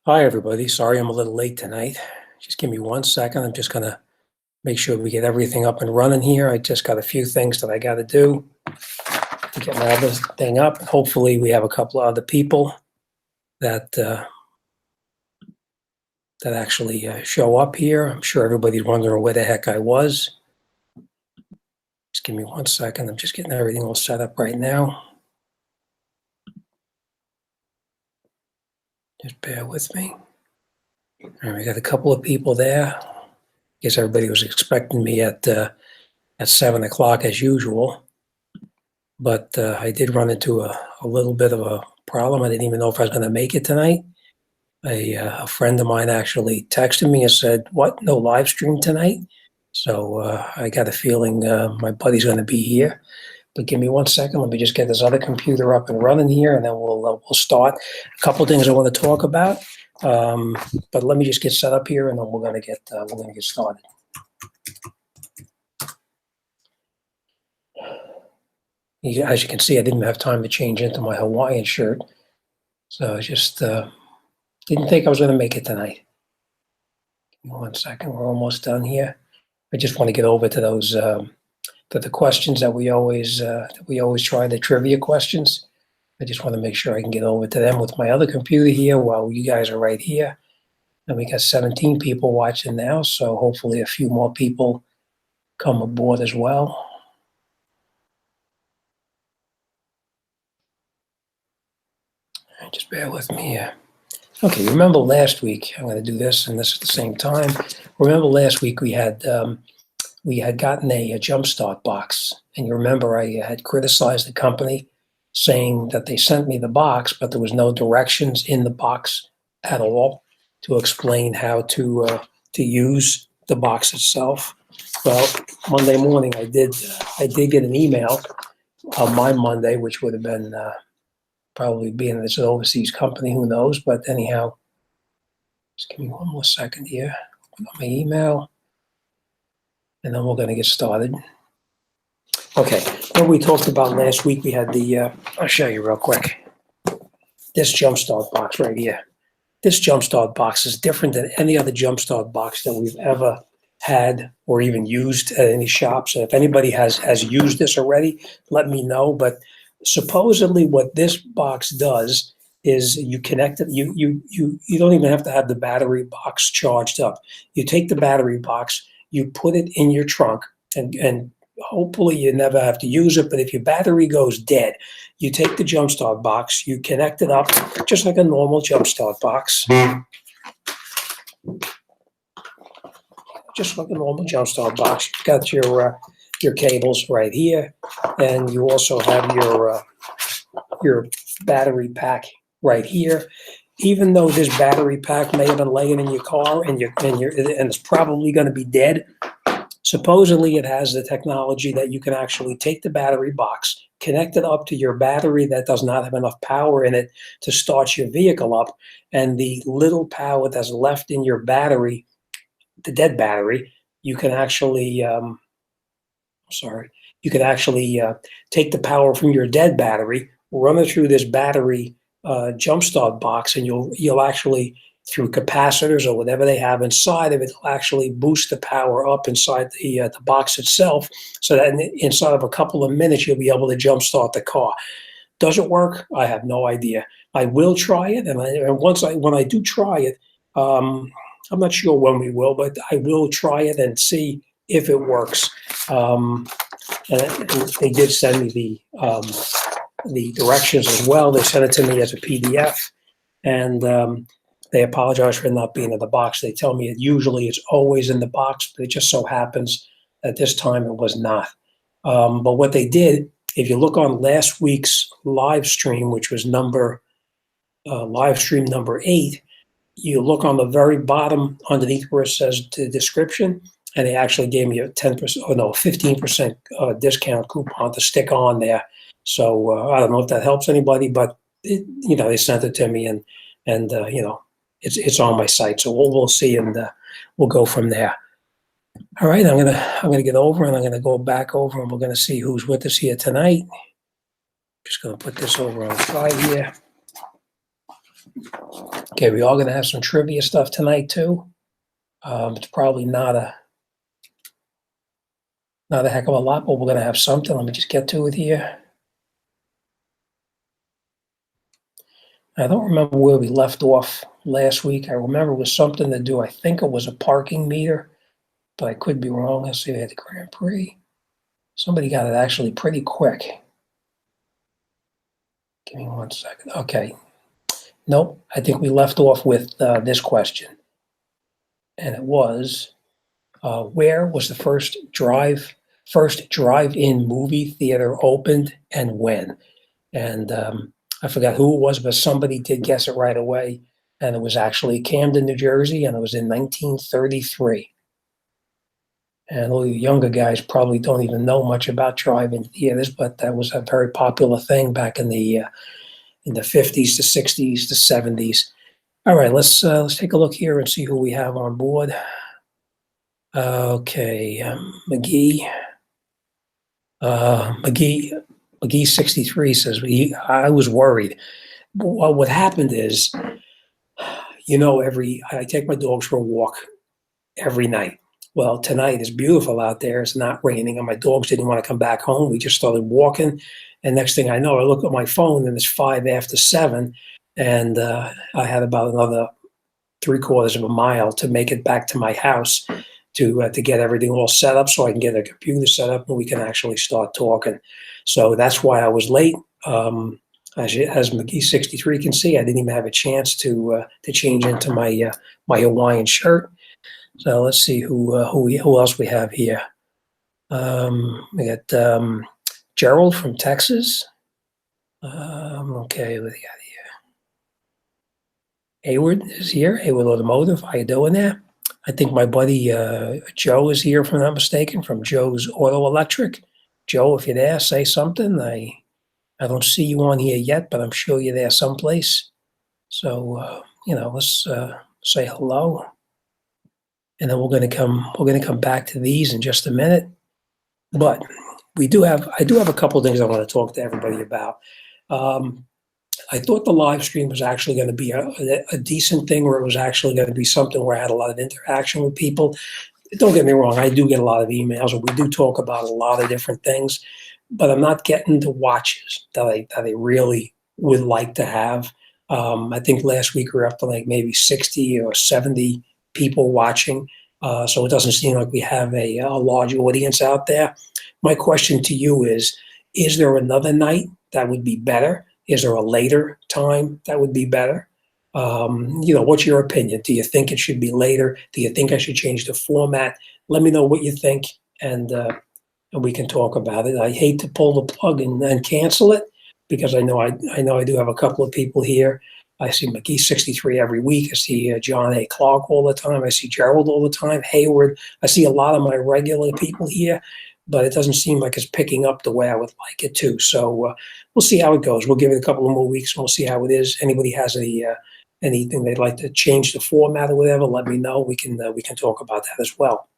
Hi, everybody. Sorry I'm a little late tonight. Just give me 1 second. I'm just going to make sure we get everything up and running here. I just got a few things that I got to do to get my other thing up. Hopefully, we have a couple of other people that actually show up here. I'm sure everybody's wondering where the heck I was. Just give me 1 second. I'm just getting everything all set up right now. Just bear with me. All right, we got a couple of people there. Guess everybody was expecting me at 7 o'clock as usual. But I did run into a little bit of a problem. I didn't even know if I was going to make it tonight. A friend of mine actually texted me and said, "What? No live stream tonight?" So I got a feeling my buddy's going to be here. But give me 1 second. Let me just get this other computer up and running here, and then we'll start. A couple things I want to talk about, but let me just get set up here, and then we're going to get started. As you can see, I didn't have time to change into my Hawaiian shirt, so I just didn't think I was going to make it tonight. Give me 1 second. We're almost done here. I just want to get over to those to the questions that we always try, the trivia questions. I just want to make sure I can get over to them with my other computer here while you guys are right here. And we got 17 people watching now, so hopefully a few more people come aboard as well. Just bear with me here. Okay, remember last week, I'm going to do this and this at the same time. Remember last week we had gotten a Jumpstart box, and you remember I had criticized the company saying that they sent me the box, but there was no directions in the box at all to explain how to use the box itself. Well, Monday morning I did get an email on my Monday, which would have been probably being it's an overseas company, who knows? But anyhow, just give me one more second here. Put on my email, and then we're going to get started. Okay, what we talked about last week, we had I'll show you real quick. This Jumpstart box right here. This Jumpstart box is different than any other Jumpstart box that we've ever had or even used at any shops. If anybody has used this already, let me know. But supposedly what this box does is you connect it, you don't even have to have the battery box charged up. You take the battery box, you put it in your trunk, and hopefully you never have to use it, but if your battery goes dead, you take the Jumpstart box, you connect it up just like a normal Jumpstart box. Just like a normal Jumpstart box. You've got your cables right here, and you also have your battery pack right here. Even though this battery pack may have been laying in your car and it's probably going to be dead, supposedly it has the technology that you can actually take the battery box, connect it up to your battery that does not have enough power in it to start your vehicle up, and the little power that's left in your battery, the dead battery, you can actually take the power from your dead battery, run it through this battery Jumpstart box, and you'll actually, through capacitors or whatever they have inside of it, will actually boost the power up inside the box itself, so that inside of a couple of minutes you'll be able to jumpstart the car. Does it work? I have no idea. I will try it, and when I do try it, I'm not sure when we will, but I will try it and see if it works. And they did send me the directions as well. They sent it to me as a PDF, and they apologize for not being in the box. They tell me usually it's always in the box, but it just so happens that this time it was not. But what they did, if you look on last week's live stream, which was live stream number 8, you look on the very bottom underneath where it says the description, and they actually gave me a 15% discount coupon to stick on there. So I don't know if that helps anybody, but they sent it to me, and it's on my site. So we'll see, and we'll go from there. All right, I'm gonna get over, and I'm gonna go back over, and we're gonna see who's with us here tonight. Just gonna put this over on the side here. Okay, we are going to have some trivia stuff tonight too. It's probably not a heck of a lot, but we're going to have something. Let me just get to it here. I don't remember where we left off last week. I remember it was something to do. I think it was a parking meter, but I could be wrong. Let's see. We had the Grand Prix. Somebody got it actually pretty quick. Give me 1 second. Okay. Nope. I think we left off with this question. And it was, where was the first drive-in movie theater opened and when? And I forgot who it was, but somebody did guess it right away. And it was actually Camden, New Jersey, and it was in 1933. And all you younger guys probably don't even know much about drive-in theaters, but that was a very popular thing back in the 50s, the 60s, the 70s. All right, let's take a look here and see who we have on board. Okay, McGee 63 says, I was worried. Well, what happened is, I take my dogs for a walk every night. Well, tonight is beautiful out there. It's not raining, and my dogs didn't want to come back home. We just started walking, and next thing I know, I look at my phone, and it's 5 after 7, and I had about another 3/4 of a mile to make it back to my house to get everything all set up so I can get a computer set up and we can actually start talking. So that's why I was late. As McGee 63 can see, I didn't even have a chance to change into my Hawaiian shirt. So let's see who else we have here. We got Gerald from Texas. Okay, what do we got here? Hayward is here. Hayward Automotive. How you doing there? I think my buddy Joe is here, if I'm not mistaken, from Joe's Auto Electric. Joe, if you're there, say something. I don't see you on here yet, but I'm sure you're there someplace. So let's say hello, and then we're going to come back to these in just a minute. But I do have a couple of things I want to talk to everybody about. I thought the live stream was actually going to be a decent thing, where it was actually going to be something where I had a lot of interaction with people. Don't get me wrong, I do get a lot of emails, and we do talk about a lot of different things, but I'm not getting the watches that I really would like to have. I think last week we were up to like maybe 60 or 70 people watching, so it doesn't seem like we have a large audience out there. My question to you is there another night that would be better? Is there a later time that would be better? What's your opinion? Do you think it should be later? Do you think I should change the format? Let me know what you think, and we can talk about it. I hate to pull the plug and cancel it, because I know I do have a couple of people here. I see McGee 63 every week. I see John A. Clark all the time. I see Gerald all the time. Hayward. I see a lot of my regular people here, but it doesn't seem like it's picking up the way I would like it to. So we'll see how it goes. We'll give it a couple of more weeks, and we'll see how it is. Anybody has anything they'd like to change the format or whatever, let me know. We can talk about that as well.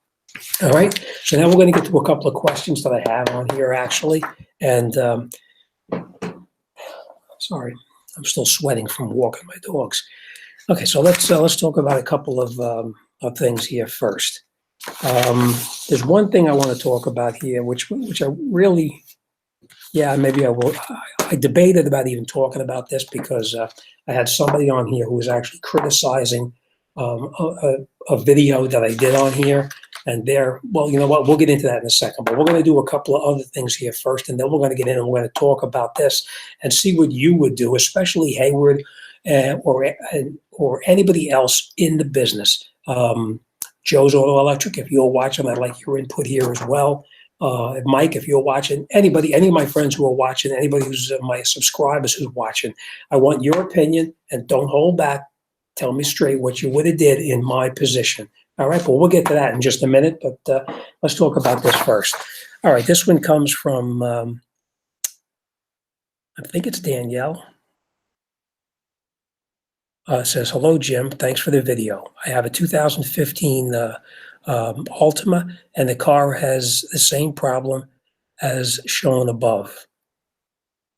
All right. So now we're going to get to a couple of questions that I have on here, actually. And sorry, I'm still sweating from walking my dogs. Okay, so let's talk about a couple of things here first. There's one thing I want to talk about here, which I really, maybe I will. I debated about even talking about this, because I had somebody on here who was actually criticizing a video that I did on here. And well, you know what? We'll get into that in a second. But we're going to do a couple of other things here first, and then we're going to get in and we're going to talk about this and see what you would do, especially Hayward or anybody else in the business. Joe's Auto Electric, if you're watching, I'd like your input here as well. Mike, if you're watching, any of my friends who are watching, anybody who's my subscribers who's watching, I want your opinion, and don't hold back. Tell me straight what you would have did in my position. All right, but we'll get to that in just a minute, but let's talk about this first. All right, this one comes from, I think it's Danielle. It says, hello, Jim. Thanks for the video. I have a 2015 Altima, and the car has the same problem as shown above.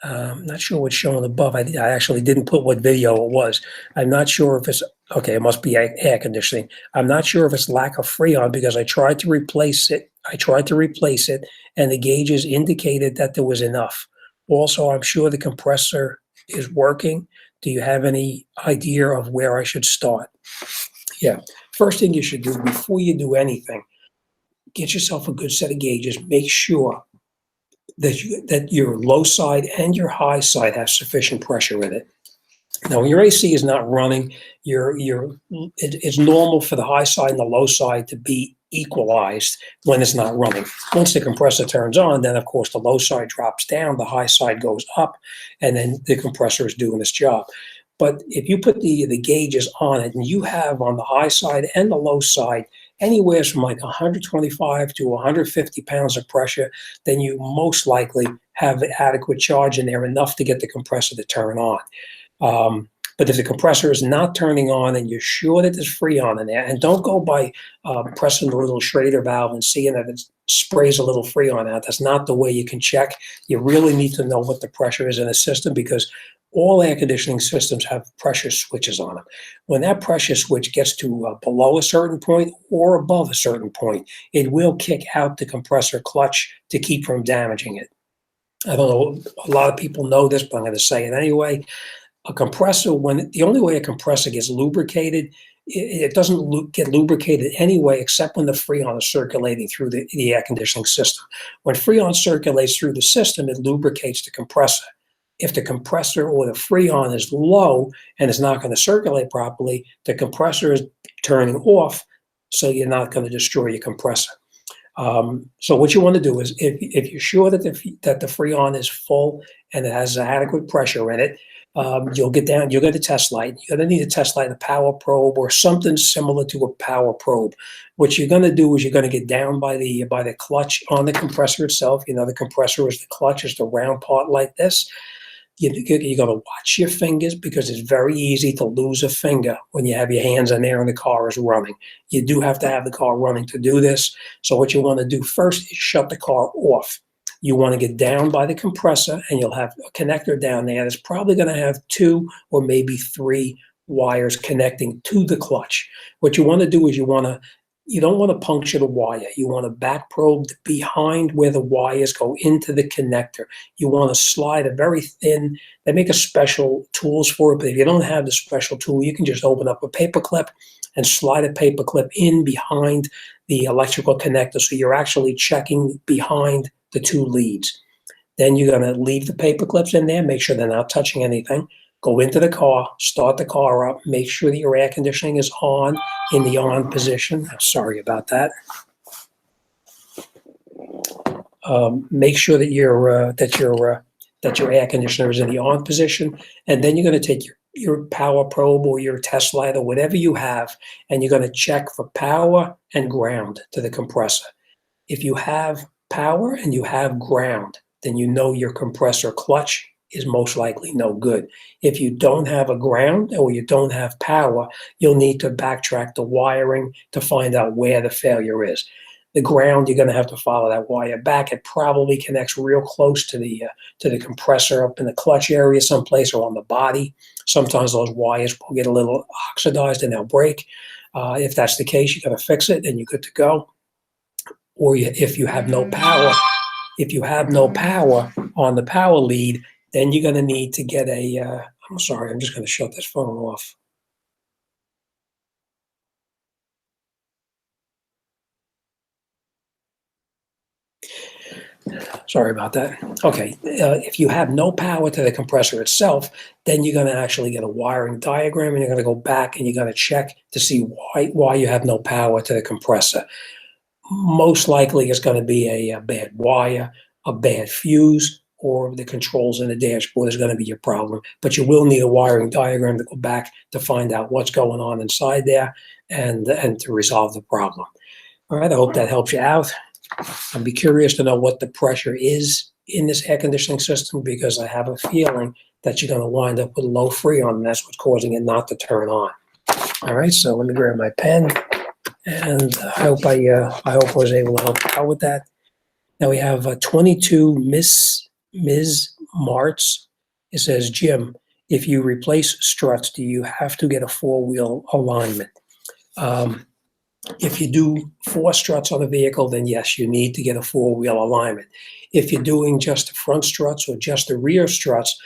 Not sure what's shown above. I actually didn't put what video it was. I'm not sure if it's, okay, it must be air conditioning. I'm not sure if it's lack of Freon because I tried to replace it. And the gauges indicated that there was enough. Also, I'm sure the compressor is working. Do you have any idea of where I should start? Yeah. First thing you should do before you do anything, get yourself a good set of gauges. Make sure that your low side and your high side have sufficient pressure in it. Now, when your AC is not running, it's normal for the high side and the low side to be equalized when it's not running. Once the compressor turns on, then of course the low side drops down, the high side goes up, and then the compressor is doing its job. But if you put the gauges on it, and you have on the high side and the low side anywhere from like 125 to 150 pounds of pressure, then you most likely have adequate charge in there, enough to get the compressor to turn on. But if the compressor is not turning on and you're sure that there's Freon in there, and don't go by pressing the little Schrader valve and seeing that it sprays a little Freon out. That's not the way you can check. You really need to know what the pressure is in the system, because all air conditioning systems have pressure switches on them. When that pressure switch gets to below a certain point or above a certain point, it will kick out the compressor clutch to keep from damaging it. I don't know, a lot of people know this, but I'm going to say it anyway. A compressor, the only way a compressor gets lubricated, it doesn't get lubricated anyway, except when the Freon is circulating through the air conditioning system. When Freon circulates through the system, it lubricates the compressor. If the compressor or the Freon is low and it's not going to circulate properly, the compressor is turning off, so you're not going to destroy your compressor. So what you want to do is, if you're sure that the Freon is full and it has adequate pressure in it, you'll get a test light. You're going to need a test light, a power probe, or something similar to a power probe. What you're going to do is you're going to get down by the clutch on the compressor itself. You know, the compressor is the clutch, is the round part like this. You're going to watch your fingers, because it's very easy to lose a finger when you have your hands in there and the car is running. You do have to have the car running to do this. So what you want to do first is shut the car off. You want to get down by the compressor, and you'll have a connector down there that's probably going to have 2 or maybe 3 wires connecting to the clutch. What you want to do is you don't want to puncture the wire. You want to back probe behind where the wires go into the connector. You want to slide a very thin, they make a special tools for it, but if you don't have the special tool, you can just open up a paper clip and slide a paper clip in behind the electrical connector, so you're actually checking behind the 2 leads. Then you're going to leave the paper clips in there, make sure they're not touching anything. Go into the car, start the car up, make sure that your air conditioning is on, in the on position. I'm sorry about that. Make sure that your air conditioner is in the on position, and then you're going to take your power probe or your test light or whatever you have, and you're going to check for power and ground to the compressor. If you have power and you have ground, then you know your compressor clutch is most likely no good. If you don't have a ground or you don't have power, you'll need to backtrack the wiring to find out where the failure is. The ground, you're going to have to follow that wire back. It probably connects real close to the compressor up in the clutch area someplace, or on the body. Sometimes those wires will get a little oxidized and they'll break. If that's the case, you got to fix it and you're good to go. Or if you have no power on the power lead, then you're going to need to get I'm sorry, I'm just going to shut this phone off. Sorry about that. Okay, if you have no power to the compressor itself, then you're going to actually get a wiring diagram, and you're going to go back and you're going to check to see why you have no power to the compressor. Most likely it's going to be a bad wire, a bad fuse, or the controls in the dashboard is going to be your problem. But you will need a wiring diagram to go back to find out what's going on inside there and to resolve the problem. All right, I hope that helps you out. I'd be curious to know what the pressure is in this air conditioning system, because I have a feeling that you're going to wind up with low Freon, and that's what's causing it not to turn on. All right, so let me grab my pen, and I hope I was able to help out with that. Now we have 22 Ms. Martz. It says, Jim, if you replace struts, do you have to get a four-wheel alignment? If you do 4 struts on a vehicle, then yes, you need to get a four-wheel alignment. If you're doing just the front struts or just the rear struts,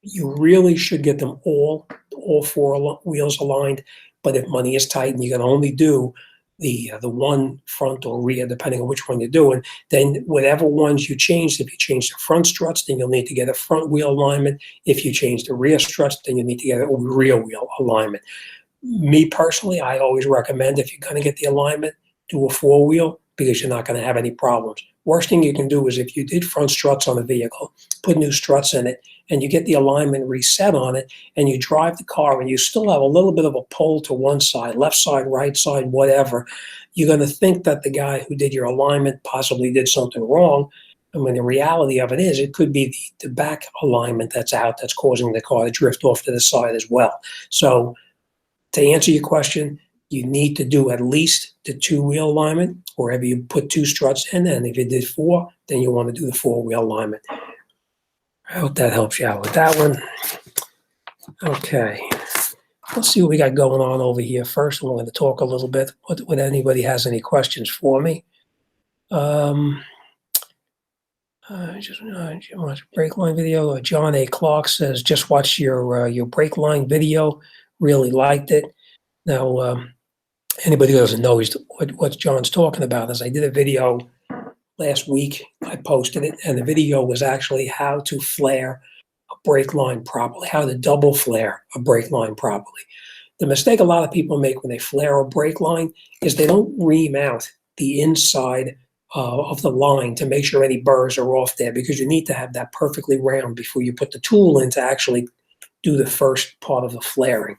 you really should get them all 4 wheels aligned. But if money is tight and you can only do the one front or rear, depending on which one you're doing, then whatever ones you change, if you change the front struts, then you'll need to get a front wheel alignment. If you change the rear struts, then you need to get a rear wheel alignment. Me personally, I always recommend, if you're going to get the alignment, do a 4-wheel, because you're not going to have any problems. Worst thing you can do is, if you did front struts on a vehicle, put new struts in it, and you get the alignment reset on it, and you drive the car and you still have a little bit of a pull to one side, left side, right side, whatever, you're going to think that the guy who did your alignment possibly did something wrong. And when the reality of it is, it could be the back alignment that's out that's causing the car to drift off to the side as well. So to answer your question, you need to do at least the 2-wheel alignment wherever you put 2 struts in. And if you did 4, then you want to do the 4-wheel alignment. I hope that helps you out with that one. Okay. Let's see what we got going on over here. First, I'm going to talk a little bit. What anybody has any questions for me? Just watch brake line video. John A. Clark says, just watch your brake line video. Really liked it. Now, anybody who doesn't know what John's talking about is, I did a video last week. I posted it, and the video was actually how to flare a brake line properly, how to double flare a brake line properly. The mistake a lot of people make when they flare a brake line is they don't ream out the inside of the line to make sure any burrs are off there, because you need to have that perfectly round before you put the tool in to actually do the first part of the flaring.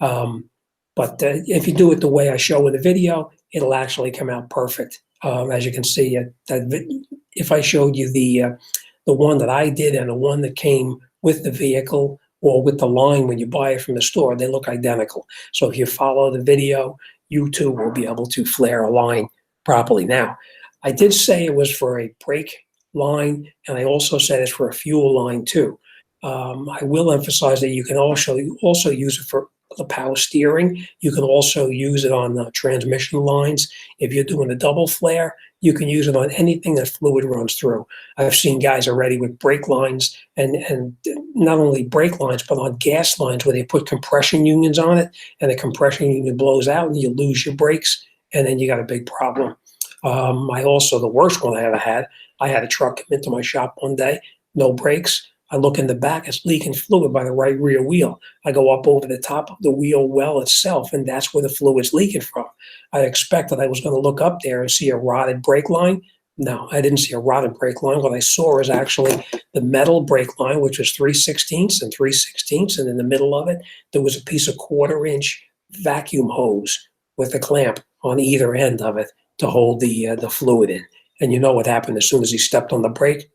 But if you do it the way I show in the video, it'll actually come out perfect. As you can see, if I showed you the one that I did and the one that came with the vehicle or with the line when you buy it from the store, they look identical. So if you follow the video, you too will be able to flare a line properly. Now, I did say it was for a brake line, and I also said it's for a fuel line too. I will emphasize that you can also use it for the power steering. You can also use it on transmission lines. If you're doing a double flare, you can use it on anything that fluid runs through. I've seen guys already with brake lines, and not only brake lines, but on gas lines where they put compression unions on it, and the compression union blows out and you lose your brakes, and then you got a big problem. The worst one I ever had, I had a truck come into my shop one day, no brakes. I look in the back, it's leaking fluid by the right rear wheel. I go up over the top of the wheel well itself, and that's where the fluid's leaking from. I expected I was going to look up there and see a rotted brake line. No, I didn't see a rotted brake line. What I saw is actually the metal brake line, which was 3/16 and 3/16, and in the middle of it, there was a piece of 1/4-inch vacuum hose with a clamp on either end of it to hold the fluid in. And you know what happened as soon as he stepped on the brake?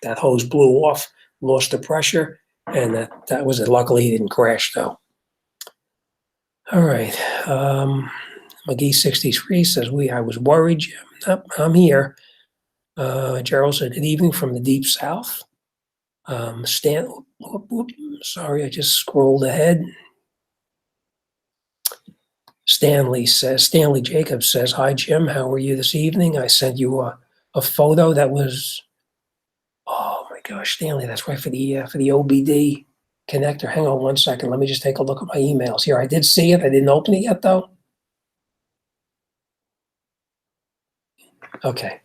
That hose blew off, lost the pressure, and that was it. Luckily, he didn't crash, though. All right. McGee63 says, I was worried, Jim. Nope, I'm here. Gerald said, good evening from the deep south. Sorry, I just scrolled ahead. Stanley Jacobs says, hi, Jim. How are you this evening? I sent you a photo that was, oh my gosh, Stanley, that's right, for the OBD connector. Hang on one second. Let me just take a look at my emails here. I did see it. I didn't open it yet, though. Okay.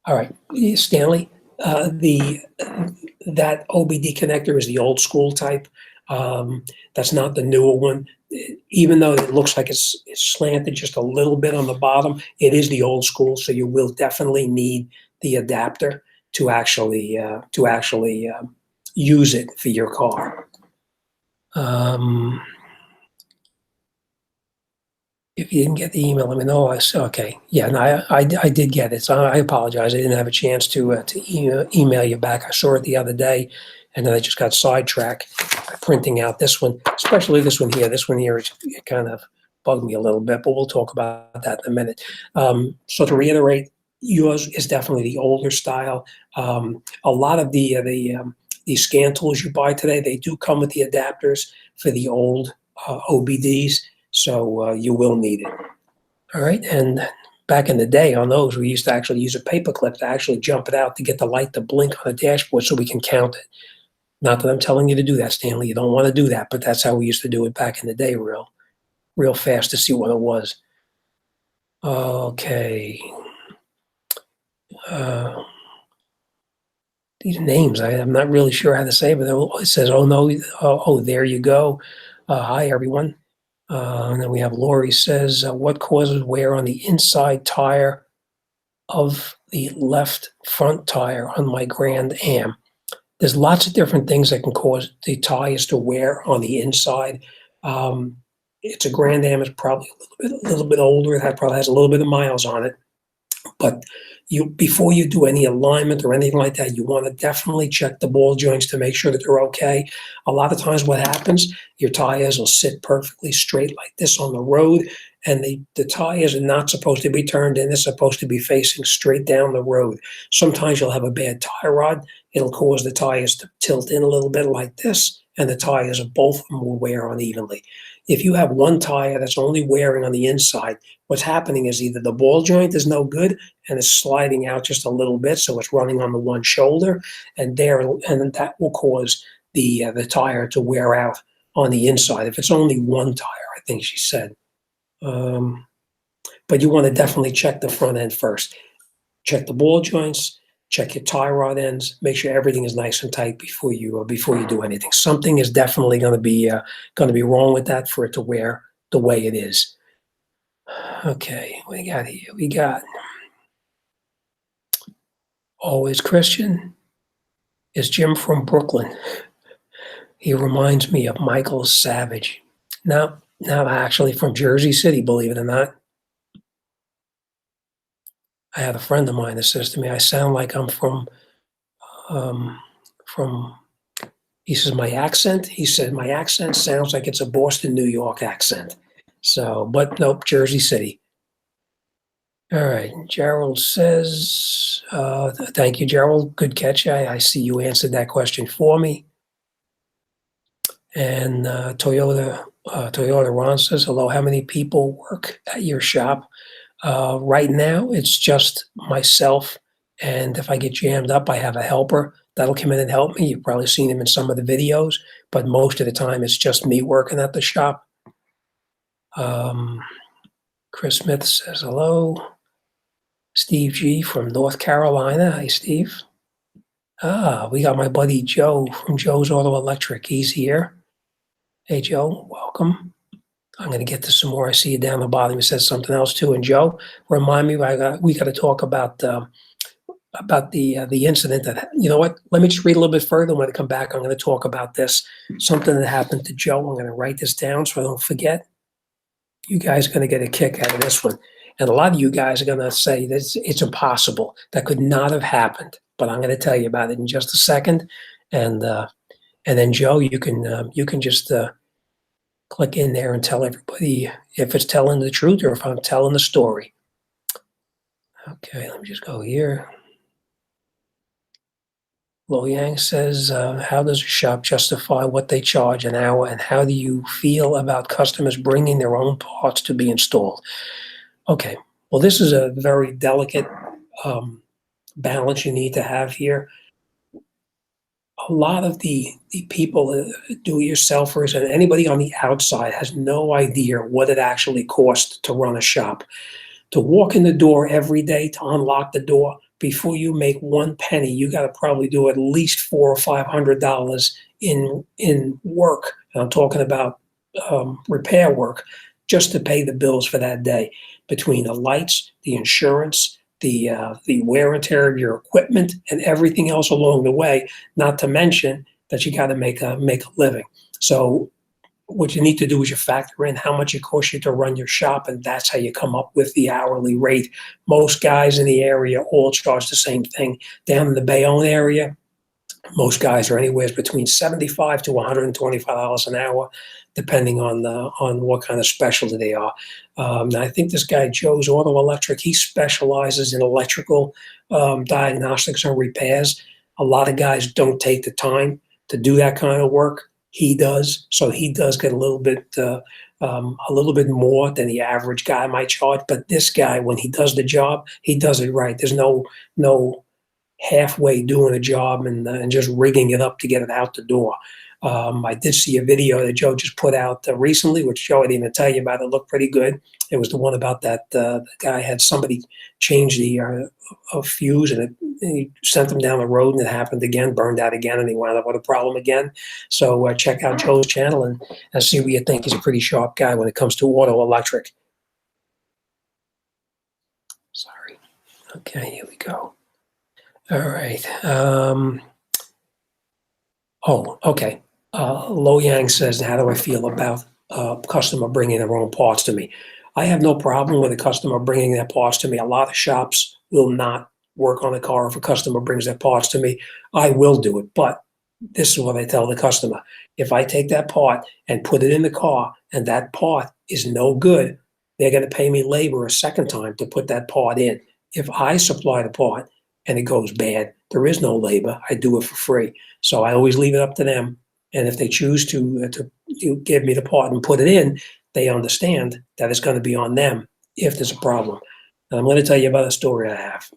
All right, Stanley, that OBD connector is the old school type. That's not the newer one. Even though it looks like it's slanted just a little bit on the bottom, it is the old school. So you will definitely need the adapter to actually use it for your car. If you didn't get the email, let me know. I said, okay, yeah, no, I did get it. So I apologize. I didn't have a chance to email you back. I saw it the other day, and then I just got sidetracked printing out this one, especially this one here. This one here, it kind of bugged me a little bit, but we'll talk about that in a minute. So to reiterate, yours is definitely the older style. A lot of the scan tools you buy today, they do come with the adapters for the old OBDs, so you will need it. All right, and back in the day on those, we used to actually use a paper clip to actually jump it out to get the light to blink on the dashboard so we can count it. Not that I'm telling you to do that, Stanley. You don't want to do that, but that's how we used to do it back in the day, real fast to see what it was. Okay. These names, I'm not really sure how to say, but it says, oh no, oh, there you go. Hi, everyone. And then we have Lori says, what causes wear on the inside tire of the left front tire on my Grand Am? There's lots of different things that can cause the tires to wear on the inside. It's a Grand Am, it's probably a little bit older. That probably has a little bit of miles on it. But before you do any alignment or anything like that, you want to definitely check the ball joints to make sure that they're okay. A lot of times what happens, your tires will sit perfectly straight like this on the road, and the tires are not supposed to be turned in. They're supposed to be facing straight down the road. Sometimes you'll have a bad tie rod. It'll cause the tires to tilt in a little bit like this, and the tires of both of them will wear unevenly. If you have one tire that's only wearing on the inside, what's happening is either the ball joint is no good and it's sliding out just a little bit, so it's running on the one shoulder, and that will cause the tire to wear out on the inside. If it's only one tire, I think she said. But you want to definitely check the front end first. Check the ball joints, check your tie rod ends, make sure everything is nice and tight before you do anything. Something is definitely going to be wrong with that for it to wear the way it is. Okay, what we got here? We got always Christian. Is Jim from Brooklyn? He reminds me of Michael Savage. No, actually from Jersey City, believe it or not. I had a friend of mine that says to me, I sound like I'm from, he says, my accent? He said, my accent sounds like it's a Boston, New York accent. So, but nope, Jersey City. All right, Gerald says, thank you, Gerald. Good catch. I see you answered that question for me. And Toyota Ron says, hello, how many people work at your shop? Right now, it's just myself. And if I get jammed up, I have a helper that'll come in and help me. You've probably seen him in some of the videos, but most of the time it's just me working at the shop. Chris Smith says, hello. Steve G from North Carolina. Hi, Steve. We got my buddy Joe from Joe's Auto Electric. He's here. Hey, Joe, welcome. I'm going to get to some more. I see you down the bottom. You said something else too. And Joe, remind me, we got to talk about the incident that, you know what? Let me just read a little bit further. When I come back, I'm going to talk about this, something that happened to Joe. I'm going to write this down so I don't forget. You guys are going to get a kick out of this one. And a lot of you guys are going to say that it's impossible. That could not have happened. But I'm going to tell you about it in just a second. And then Joe, you can just click in there and tell everybody if it's telling the truth or if I'm telling the story. Okay, let me just go here. Lo Yang says, how does a shop justify what they charge an hour, and how do you feel about customers bringing their own parts to be installed? Okay, well, this is a very delicate balance you need to have here. A lot of the people, do-it-yourselfers, and anybody on the outside has no idea what it actually costs to run a shop. To walk in the door every day, to unlock the door, before you make one penny, you got to probably do at least $400 or $500 in work. And I'm talking about repair work, just to pay the bills for that day, between the lights, the insurance, the wear and tear of your equipment, and everything else along the way. Not to mention that you got to make a living. So what you need to do is you factor in how much it costs you to run your shop, and that's how you come up with the hourly rate. Most guys in the area all charge the same thing. Down in the Bayonne area, Most guys are anywhere between 75 to $125 an hour, depending on what kind of specialty they are. I think this guy Joe's Auto Electric, he specializes in electrical diagnostics and repairs. A lot of guys don't take the time to do that kind of work. He does, so he does get a little bit more than the average guy might charge. But this guy, when he does the job, he does it right. There's no halfway doing a job and just rigging it up to get it out the door. I did see a video that Joe just put out recently, which Joe, I didn't even tell you about. It looked pretty good. It was the one about that the guy had somebody change the a fuse, and he sent them down the road, and it happened again, burned out again, and he wound up with a problem again. So check out Joe's channel and see what you think. He's a pretty sharp guy when it comes to auto electric. Sorry. Okay, here we go. All right. Okay. Lo Yang says, how do I feel about customer bringing their own parts to me? I have no problem with a customer bringing their parts to me. A lot of shops will not work on a car if a customer brings their parts to me. I will do it, but this is what I tell the customer. If I take that part and put it in the car and that part is no good, they're going to pay me labor a second time to put that part in. If I supply the part and it goes bad, there is no labor. I do it for free. So I always leave it up to them. And if they choose to give me the part and put it in, they understand that it's going to be on them if there's a problem. And I'm going to tell you about a story I have.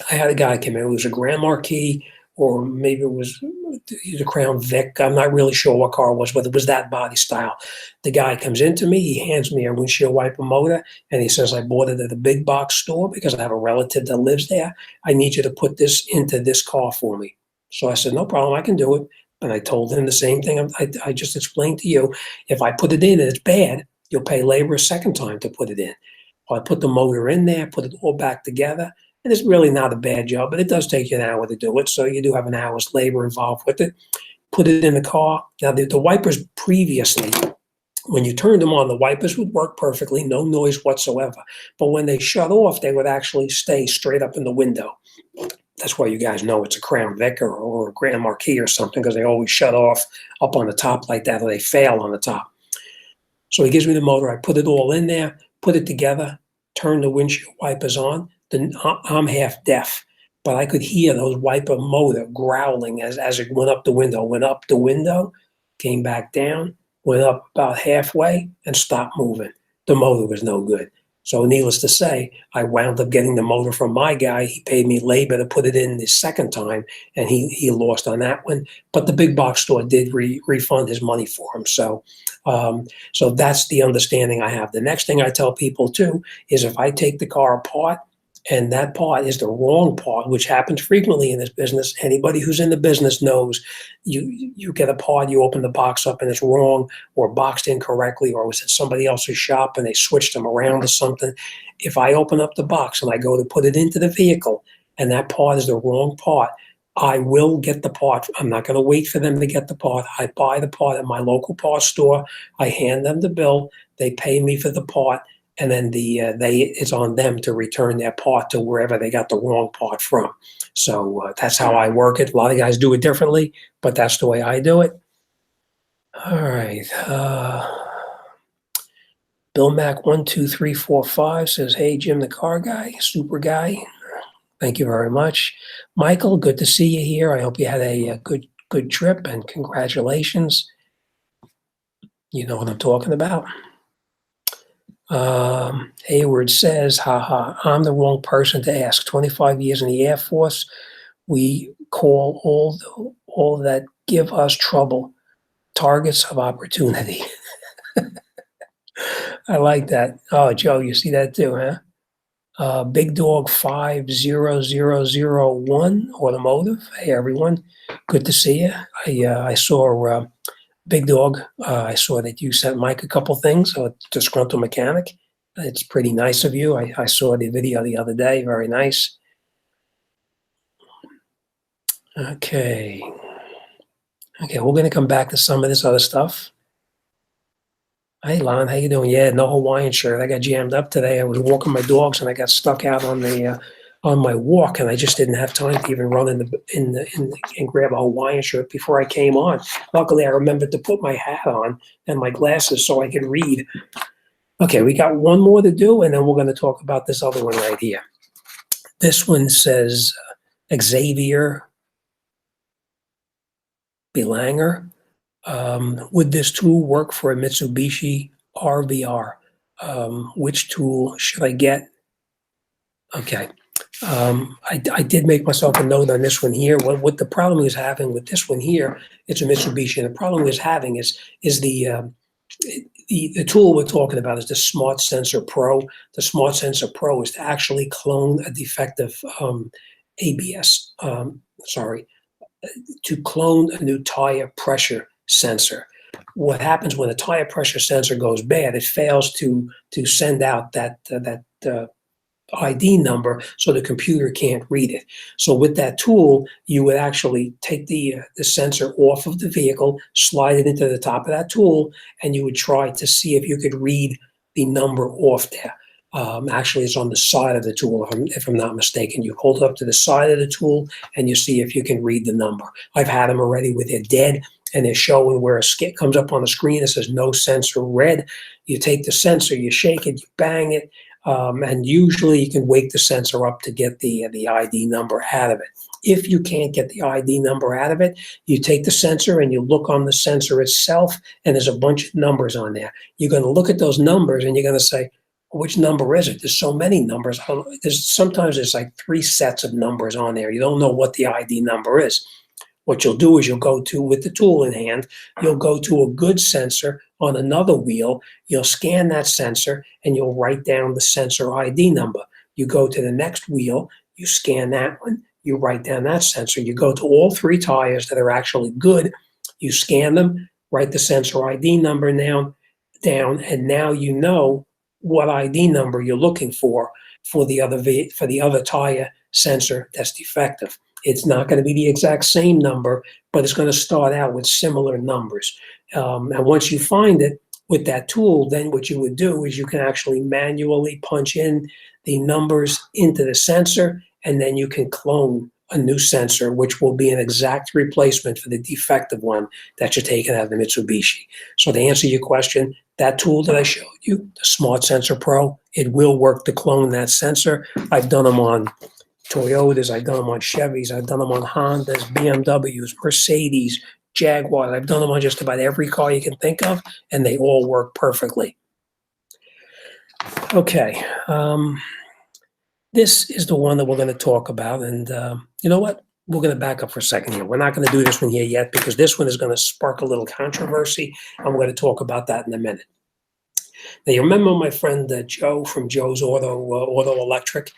I had a guy come in. It was a Grand Marquis, or maybe it was the Crown Vic. I'm not really sure what car it was, but it was that body style. The guy comes into me. He hands me a windshield wiper motor, and he says, I bought it at a big box store because I have a relative that lives there. I need you to put this into this car for me. So I said, no problem. I can do it. And I told him the same thing I just explained to you. If I put it in and it's bad, you'll pay labor a second time to put it in. I put the motor in there, put it all back together, and it's really not a bad job, but it does take you an hour to do it, so you do have an hour's labor involved with it. Put it in the car. Now, the wipers previously, when you turned them on, the wipers would work perfectly, no noise whatsoever. But when they shut off, they would actually stay straight up in the window. That's why you guys know it's a Crown Vic or a Grand Marquis or something, because they always shut off up on the top like that, or they fail on the top. So he gives me the motor. I put it all in there, put it together, turn the windshield wipers on. I'm half deaf, but I could hear those wiper motor growling as it went up the window. Went up the window, came back down, went up about halfway, and stopped moving. The motor was no good. So needless to say, I wound up getting the motor from my guy. He paid me labor to put it in the second time, and he lost on that one. But the big box store did refund his money for him. So that's the understanding I have. The next thing I tell people too is if I take the car apart and that part is the wrong part, which happens frequently in this business. Anybody who's in the business knows you get a part, you open the box up and it's wrong or boxed incorrectly, or was at somebody else's shop and they switched them around or something. If I open up the box and I go to put it into the vehicle and that part is the wrong part, I will get the part. I'm not going to wait for them to get the part. I buy the part at my local parts store. I hand them the bill. They pay me for the part. And then it's on them to return their part to wherever they got the wrong part from. So that's how I work it. A lot of guys do it differently, but that's the way I do it. All right. Bill Mac 12345 says, "Hey Jim the car guy, super guy. Thank you very much, Michael. Good to see you here. I hope you had a good trip and congratulations. You know what I'm talking about." Hayward says, haha, I'm the wrong person to ask. 25 years in the Air Force, we call all that give us trouble targets of opportunity. I like that. Oh, Joe, you see that too, huh? Big Dog 50001 Automotive. Hey, everyone. Good to see you. I saw Big Dog, I saw that you sent Mike a couple things, Disgruntled Mechanic. It's pretty nice of you. I saw the video the other day. Very nice. Okay, we're going to come back to some of this other stuff. Hey, Lon, how you doing? Yeah, no Hawaiian shirt. I got jammed up today. I was walking my dogs, and I got stuck out on the on my walk, and I just didn't have time to even run and grab a Hawaiian shirt before I came on. Luckily, I remembered to put my hat on and my glasses so I could read. Okay, we got one more to do, and then we're going to talk about this other one right here. This one says Xavier Belanger. Would this tool work for a Mitsubishi RVR? Which tool should I get? Okay. I did make myself a note on this one here. What the problem is having with this one here, it's a Mitsubishi, and the problem is having is the tool we're talking about is the Smart Sensor Pro. The Smart Sensor Pro is to actually clone a defective ABS, to clone a new tire pressure sensor. What happens when a tire pressure sensor goes bad? It fails to send out that ID number, so the computer can't read it. So with that tool, you would actually take the sensor off of the vehicle, slide it into the top of that tool, and you would try to see if you could read the number off there. Actually, it's on the side of the tool, if I'm not mistaken. You hold it up to the side of the tool, and you see if you can read the number. I've had them already where they're dead, and they're showing where a skit comes up on the screen that says no sensor read. You take the sensor, you shake it, you bang it, and usually you can wake the sensor up to get the ID number out of it. If you can't get the ID number out of it, you take the sensor and you look on the sensor itself, and there's a bunch of numbers on there. You're going to look at those numbers, and you're going to say, which number is it? There's so many numbers. Sometimes there's like 3 sets of numbers on there. You don't know what the ID number is. What you'll do is you'll go to, with the tool in hand, you'll go to a good sensor on another wheel. You'll scan that sensor, and you'll write down the sensor ID number. You go to the next wheel, you scan that one, you write down that sensor. You go to all 3 tires that are actually good, you scan them, write the sensor ID number down, and now you know what ID number you're looking for the other tire sensor that's defective. It's not going to be the exact same number, but it's going to start out with similar numbers. And once you find it with that tool, then what you would do is you can actually manually punch in the numbers into the sensor, and then you can clone a new sensor, which will be an exact replacement for the defective one that you're taking out of the Mitsubishi. So to answer your question, that tool that I showed you, the Smart Sensor Pro, it will work to clone that sensor. I've done them on Toyotas, I've done them on Chevys, I've done them on Hondas, BMWs, Mercedes, Jaguar. I've done them on just about every car you can think of, and they all work perfectly. Okay, this is the one that we're going to talk about, and you know what? We're going to back up for a second here. We're not going to do this one here yet, because this one is going to spark a little controversy, and we're going to talk about that in a minute. Now, you remember my friend Joe from Joe's Auto Electric?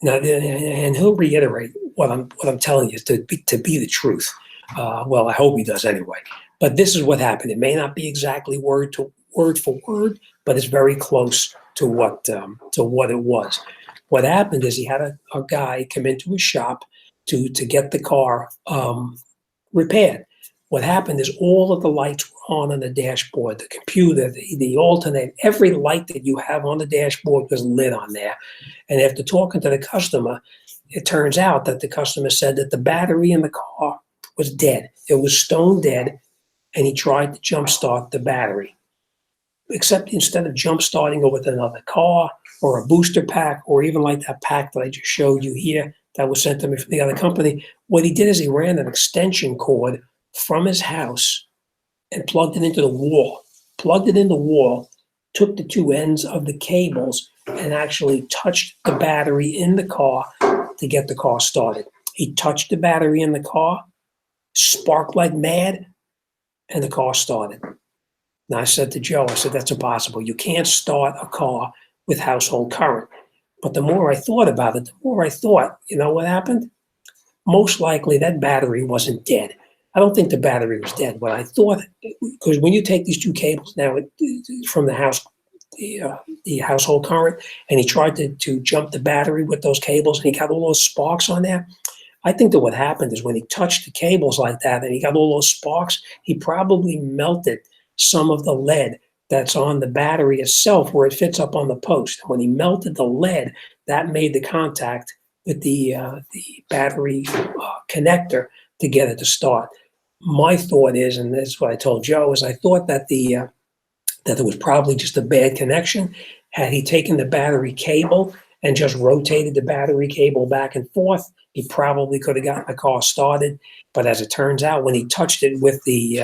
Now, and he'll reiterate what I'm telling you to be the truth. Well, I hope he does anyway. But this is what happened. It may not be exactly word for word, but it's very close to what it was. What happened is he had a guy come into his shop to get the car repaired. What happened is all of the lights were on the dashboard, the computer, the alternator, every light that you have on the dashboard was lit on there. And after talking to the customer, it turns out that the customer said that the battery in the car was dead. It was stone dead, and he tried to jumpstart the battery. Except instead of jumpstarting it with another car or a booster pack, or even like that pack that I just showed you here that was sent to me from the other company, what he did is he ran an extension cord from his house and plugged it into the wall, took the 2 ends of the cables and actually touched the battery in the car to get the car started. He touched the battery in the car, sparked like mad, and the car started. Now, I said to Joe, that's impossible. You can't start a car with household current. But the more I thought about it, you know what happened? Most likely that battery wasn't dead. I don't think the battery was dead. What I thought, because when you take these 2 cables now from the house, the household current, and he tried to jump the battery with those cables, and he got all those sparks on there. I think that what happened is when he touched the cables like that and he got all those sparks, he probably melted some of the lead that's on the battery itself where it fits up on the post. When he melted the lead, that made the contact with the battery connector to get it to start. My thought is, and this is what I told Joe, is I thought that that it was probably just a bad connection. Had he taken the battery cable and just rotated the battery cable back and forth, he probably could have gotten the car started. But as it turns out, when he touched it with the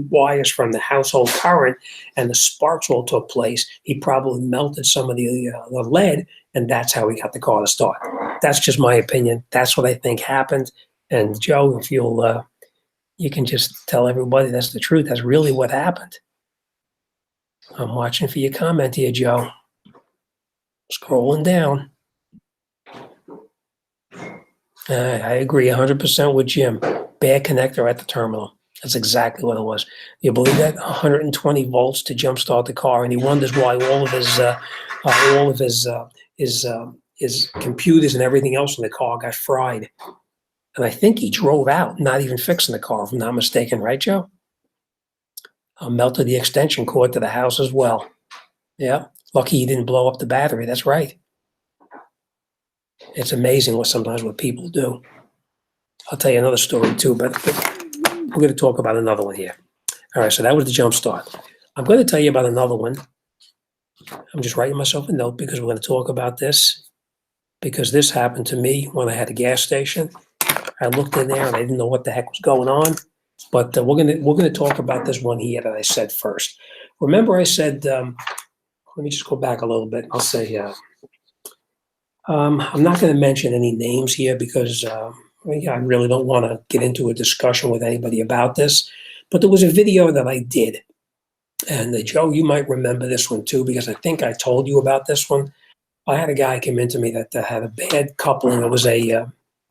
wires from the household current and the sparks all took place, he probably melted some of the lead, and that's how he got the car to start. That's just my opinion. That's what I think happened. And Joe, if you'll, you can just tell everybody that's the truth. That's really what happened. I'm watching for your comment here, Joe. Scrolling down. I agree 100% with Jim. Bad connector at the terminal. That's exactly what it was. You believe that? 120 volts to jumpstart the car, and he wonders why all of his computers and everything else in the car got fried. And I think he drove out, not even fixing the car, if I'm not mistaken, right, Joe? Melted the extension cord to the house as well. Yeah, lucky he didn't blow up the battery. That's right. It's amazing what people do. I'll tell you another story too, but we're going to talk about another one here. All right, so that was the jump start. I'm going to tell you about another one. I'm just writing myself a note because we're going to talk about this, because this happened to me when I had a gas station. I looked in there and I didn't know what the heck was going on. But we're gonna talk about this one here that I said first. Remember, I said, let me just go back a little bit. I'll say, I'm not going to mention any names here because I really don't want to get into a discussion with anybody about this. But there was a video that I did, and Joe, you might remember this one too, because I think I told you about this one. I had a guy come into me that had a bad coupling. It was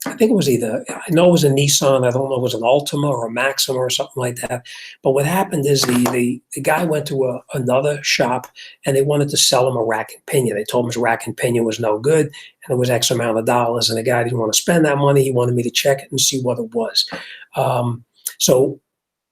I think it was I know it was a Nissan. I don't know if it was an Altima or a Maxima or something like that. But what happened is the guy went to another shop and they wanted to sell him a rack and pinion. They told him his rack and pinion was no good and it was X amount of dollars. And the guy didn't want to spend that money. He wanted me to check it and see what it was. So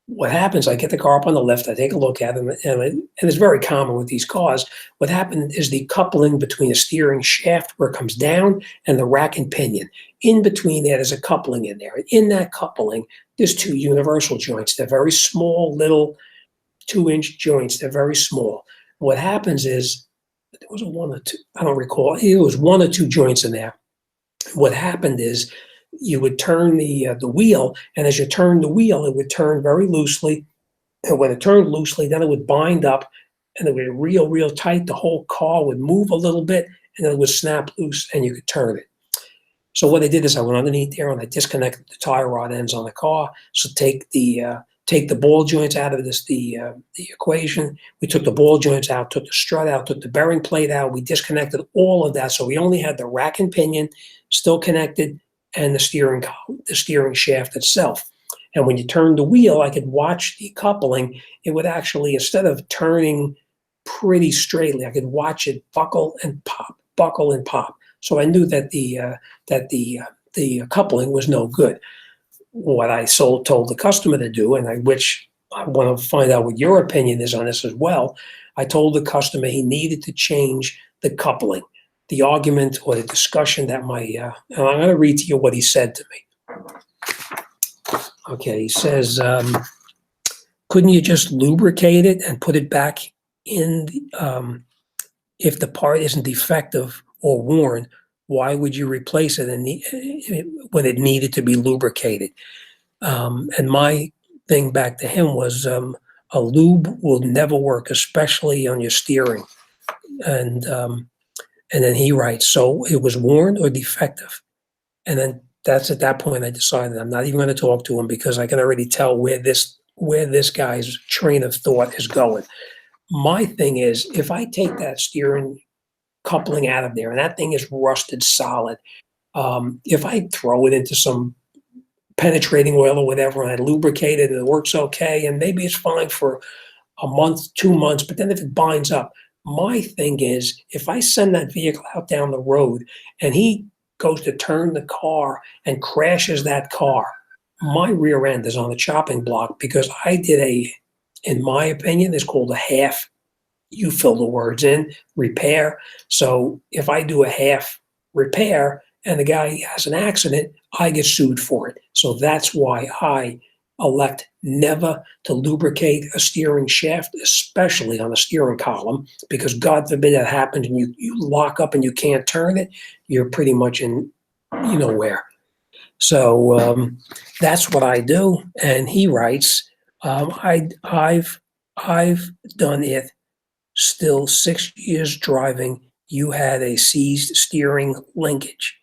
what happens, I get the car up on the lift, I take a look at it, and it's very common with these cars. What happened is the coupling between the steering shaft where it comes down and the rack and pinion. In between there's a coupling in there. And in that coupling, there's two universal joints. They're very small, little 2-inch joints. They're very small. What happens is, there was a one or two, I don't recall, it was one or two joints in there. What happened is, you would turn the wheel, and as you turn the wheel, it would turn very loosely. And when it turned loosely, then it would bind up, and it would be real tight. The whole car would move a little bit, and then it would snap loose, and you could turn it. So what I did is I went underneath there, and I disconnected the tie rod ends on the car. So take the ball joints out of the equation. We took the ball joints out, took the strut out, took the bearing plate out. We disconnected all of that, so we only had the rack and pinion still connected, and the steering shaft itself. And when you turned the wheel, I could watch the coupling. It would actually, instead of turning pretty straightly, I could watch it buckle and pop, buckle and pop. So I knew that the coupling was no good. What I told the customer to do, and which I want to find out what your opinion is on this as well, I told the customer he needed to change the coupling. The argument or the discussion that and I'm going to read to you what he said to me. Okay, he says, couldn't you just lubricate it and put it back in? If the part isn't defective or worn, why would you replace it when it needed to be lubricated? And my thing back to him was, a lube will never work, especially on your steering. And then he writes, so it was worn or defective? And then that's at that point I decided I'm not even going to talk to him because I can already tell where this guy's train of thought is going. My thing is, if I take that steering coupling out of there and that thing is rusted solid, if I throw it into some penetrating oil or whatever and I lubricate it and it works okay, and maybe it's fine for a month, 2 months, but then if it binds up, my thing is, if I send that vehicle out down the road and he goes to turn the car and crashes that car, my rear end is on the chopping block because I did a in my opinion, is called a half. You fill the words in, repair. So if I do a half repair and the guy has an accident, I get sued for it. So that's why I elect never to lubricate a steering shaft, especially on a steering column, because God forbid that happens and you lock up and you can't turn it, you're pretty much in you know where. So that's what I do. And he writes, I've done it. Still 6 years driving. You had a seized steering linkage.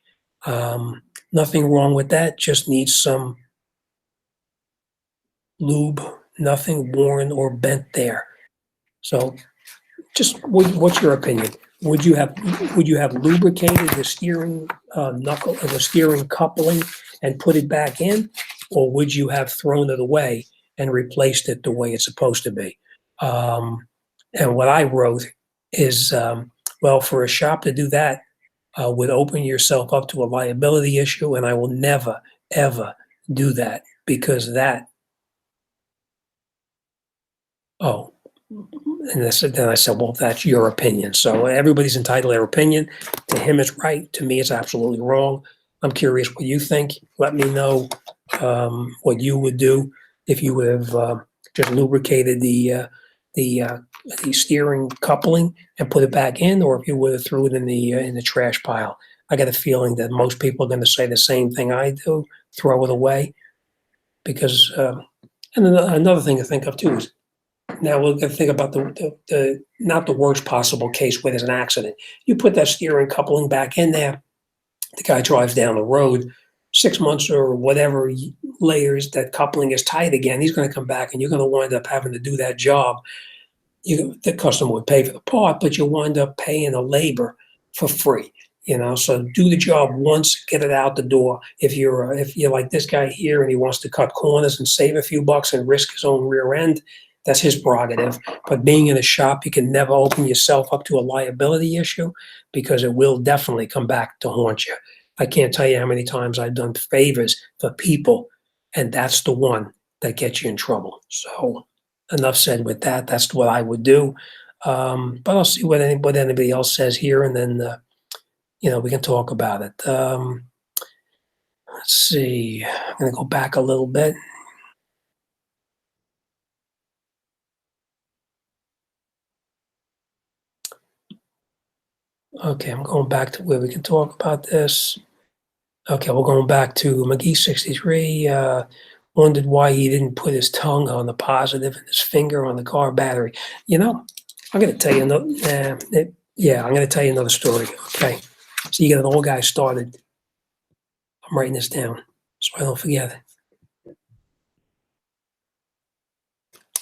Nothing wrong with that. Just needs some lube. Nothing worn or bent there. So, just what's your opinion? Would you have lubricated the steering knuckle or the steering coupling and put it back in, or would you have thrown it away and replaced it the way it's supposed to be? And what I wrote is, well, for a shop to do that would open yourself up to a liability issue, and I will never ever do that because that. Oh, and then I said, well, that's your opinion. So everybody's entitled to their opinion. To him, it's right. To me, it's absolutely wrong. I'm curious what you think. Let me know what you would do if you would have just lubricated the uh, the steering coupling and put it back in, or if you would have threw it in the trash pile. I got a feeling that most people are going to say the same thing I do: throw it away. Because and another thing to think of too is now we're going to think about the not the worst possible case where there's an accident. You put that steering coupling back in there, the guy drives down the road, 6 months or whatever later, that coupling is tight again. He's going to come back and you're going to wind up having to do that job. The customer would pay for the part, but you'll wind up paying the labor for free. So do the job once, get it out the door. If you're like this guy here and he wants to cut corners and save a few bucks and risk his own rear end, that's his prerogative. But being in a shop, you can never open yourself up to a liability issue because it will definitely come back to haunt you. I can't tell you how many times I've done favors for people, and that's the one that gets you in trouble. So enough said with that. That's what I would do. But I'll see what anybody else says here, and then we can talk about it. Let's see. I'm going to go back a little bit. Okay, I'm going back to where we can talk about this. Okay, we're going back to McGee63. Wondered why he didn't put his tongue on the positive and his finger on the car battery. I'm going to tell you another. I'm going to tell you another story. Okay, so you get an old guy started. I'm writing this down so I don't forget it.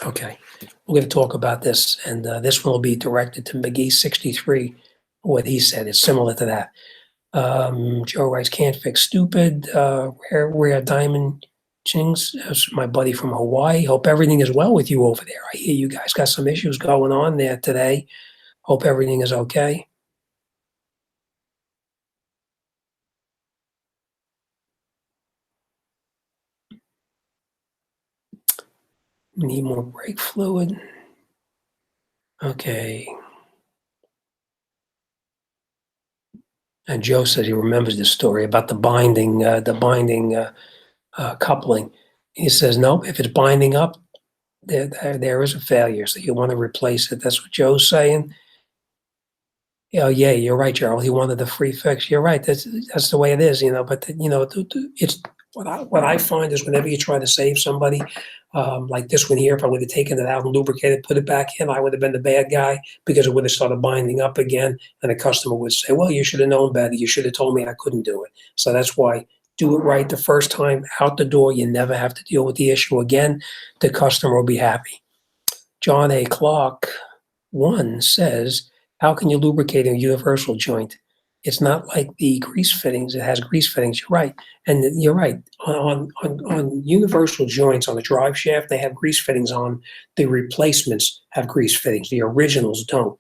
Okay, we're going to talk about this, and this one will be directed to McGee63. What he said is similar to that. Joe writes, can't fix stupid. Rare diamond chings. That's my buddy from Hawaii. Hope everything is well with you over there. I hear you guys got some issues going on there today. Hope everything is okay. Need more brake fluid. Okay. And Joe says he remembers the story about the binding coupling. He says, nope, if it's binding up, there is a failure. So you want to replace it. That's what Joe's saying. Yeah, you're right, Gerald. He wanted the free fix. You're right. That's the way it is, But it's what I find is whenever you try to save somebody, like this one here, if I would have taken it out and lubricated, put it back in, I would have been the bad guy because it would have started binding up again, and the customer would say, "Well, you should have known better. You should have told me I couldn't do it." So that's why do it right the first time out the door. You never have to deal with the issue again. The customer will be happy. John A. Clark 1 says, how can you lubricate a universal joint? It's not like the grease fittings. It has grease fittings. You're right. And you're right. On universal joints, on the drive shaft, they have grease fittings on. The replacements have grease fittings. The originals don't.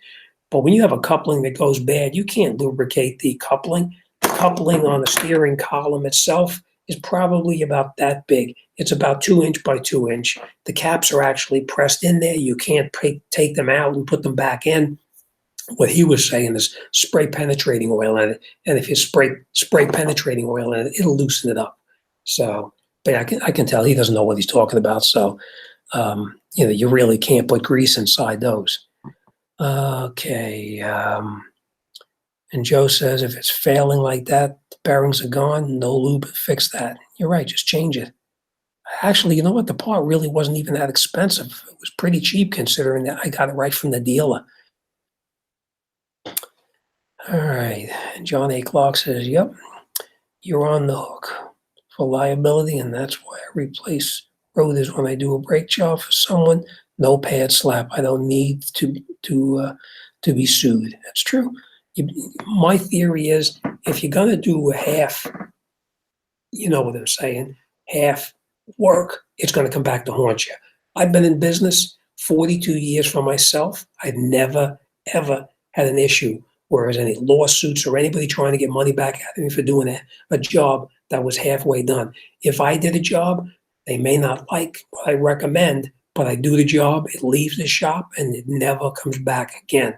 But when you have a coupling that goes bad, you can't lubricate the coupling. The coupling on the steering column itself is probably about that big. It's about 2 inch by 2 inch. The caps are actually pressed in there. You can't take them out and put them back in. What he was saying is spray penetrating oil in it, and if you spray penetrating oil in it, it'll loosen it up. So, but I can tell he doesn't know what he's talking about. So, you really can't put grease inside those. Okay. And Joe says if it's failing like that, the bearings are gone, no lube to fix that. You're right, just change it. Actually, you know what? The part really wasn't even that expensive. It was pretty cheap considering that I got it right from the dealer. All right. And John A. Clark says, yep, you're on the hook for liability, and that's why I replace rotors when I do a brake job for someone. No pad slap. I don't need to be sued. That's true. My theory is if you're going to do a half, you know what I'm saying, half work, it's going to come back to haunt you. I've been in business 42 years for myself. I've never, ever had an issue where there's any lawsuits or anybody trying to get money back at me for doing a job that was halfway done. If I did a job, they may not like what I recommend, but I do the job, it leaves the shop, and it never comes back again.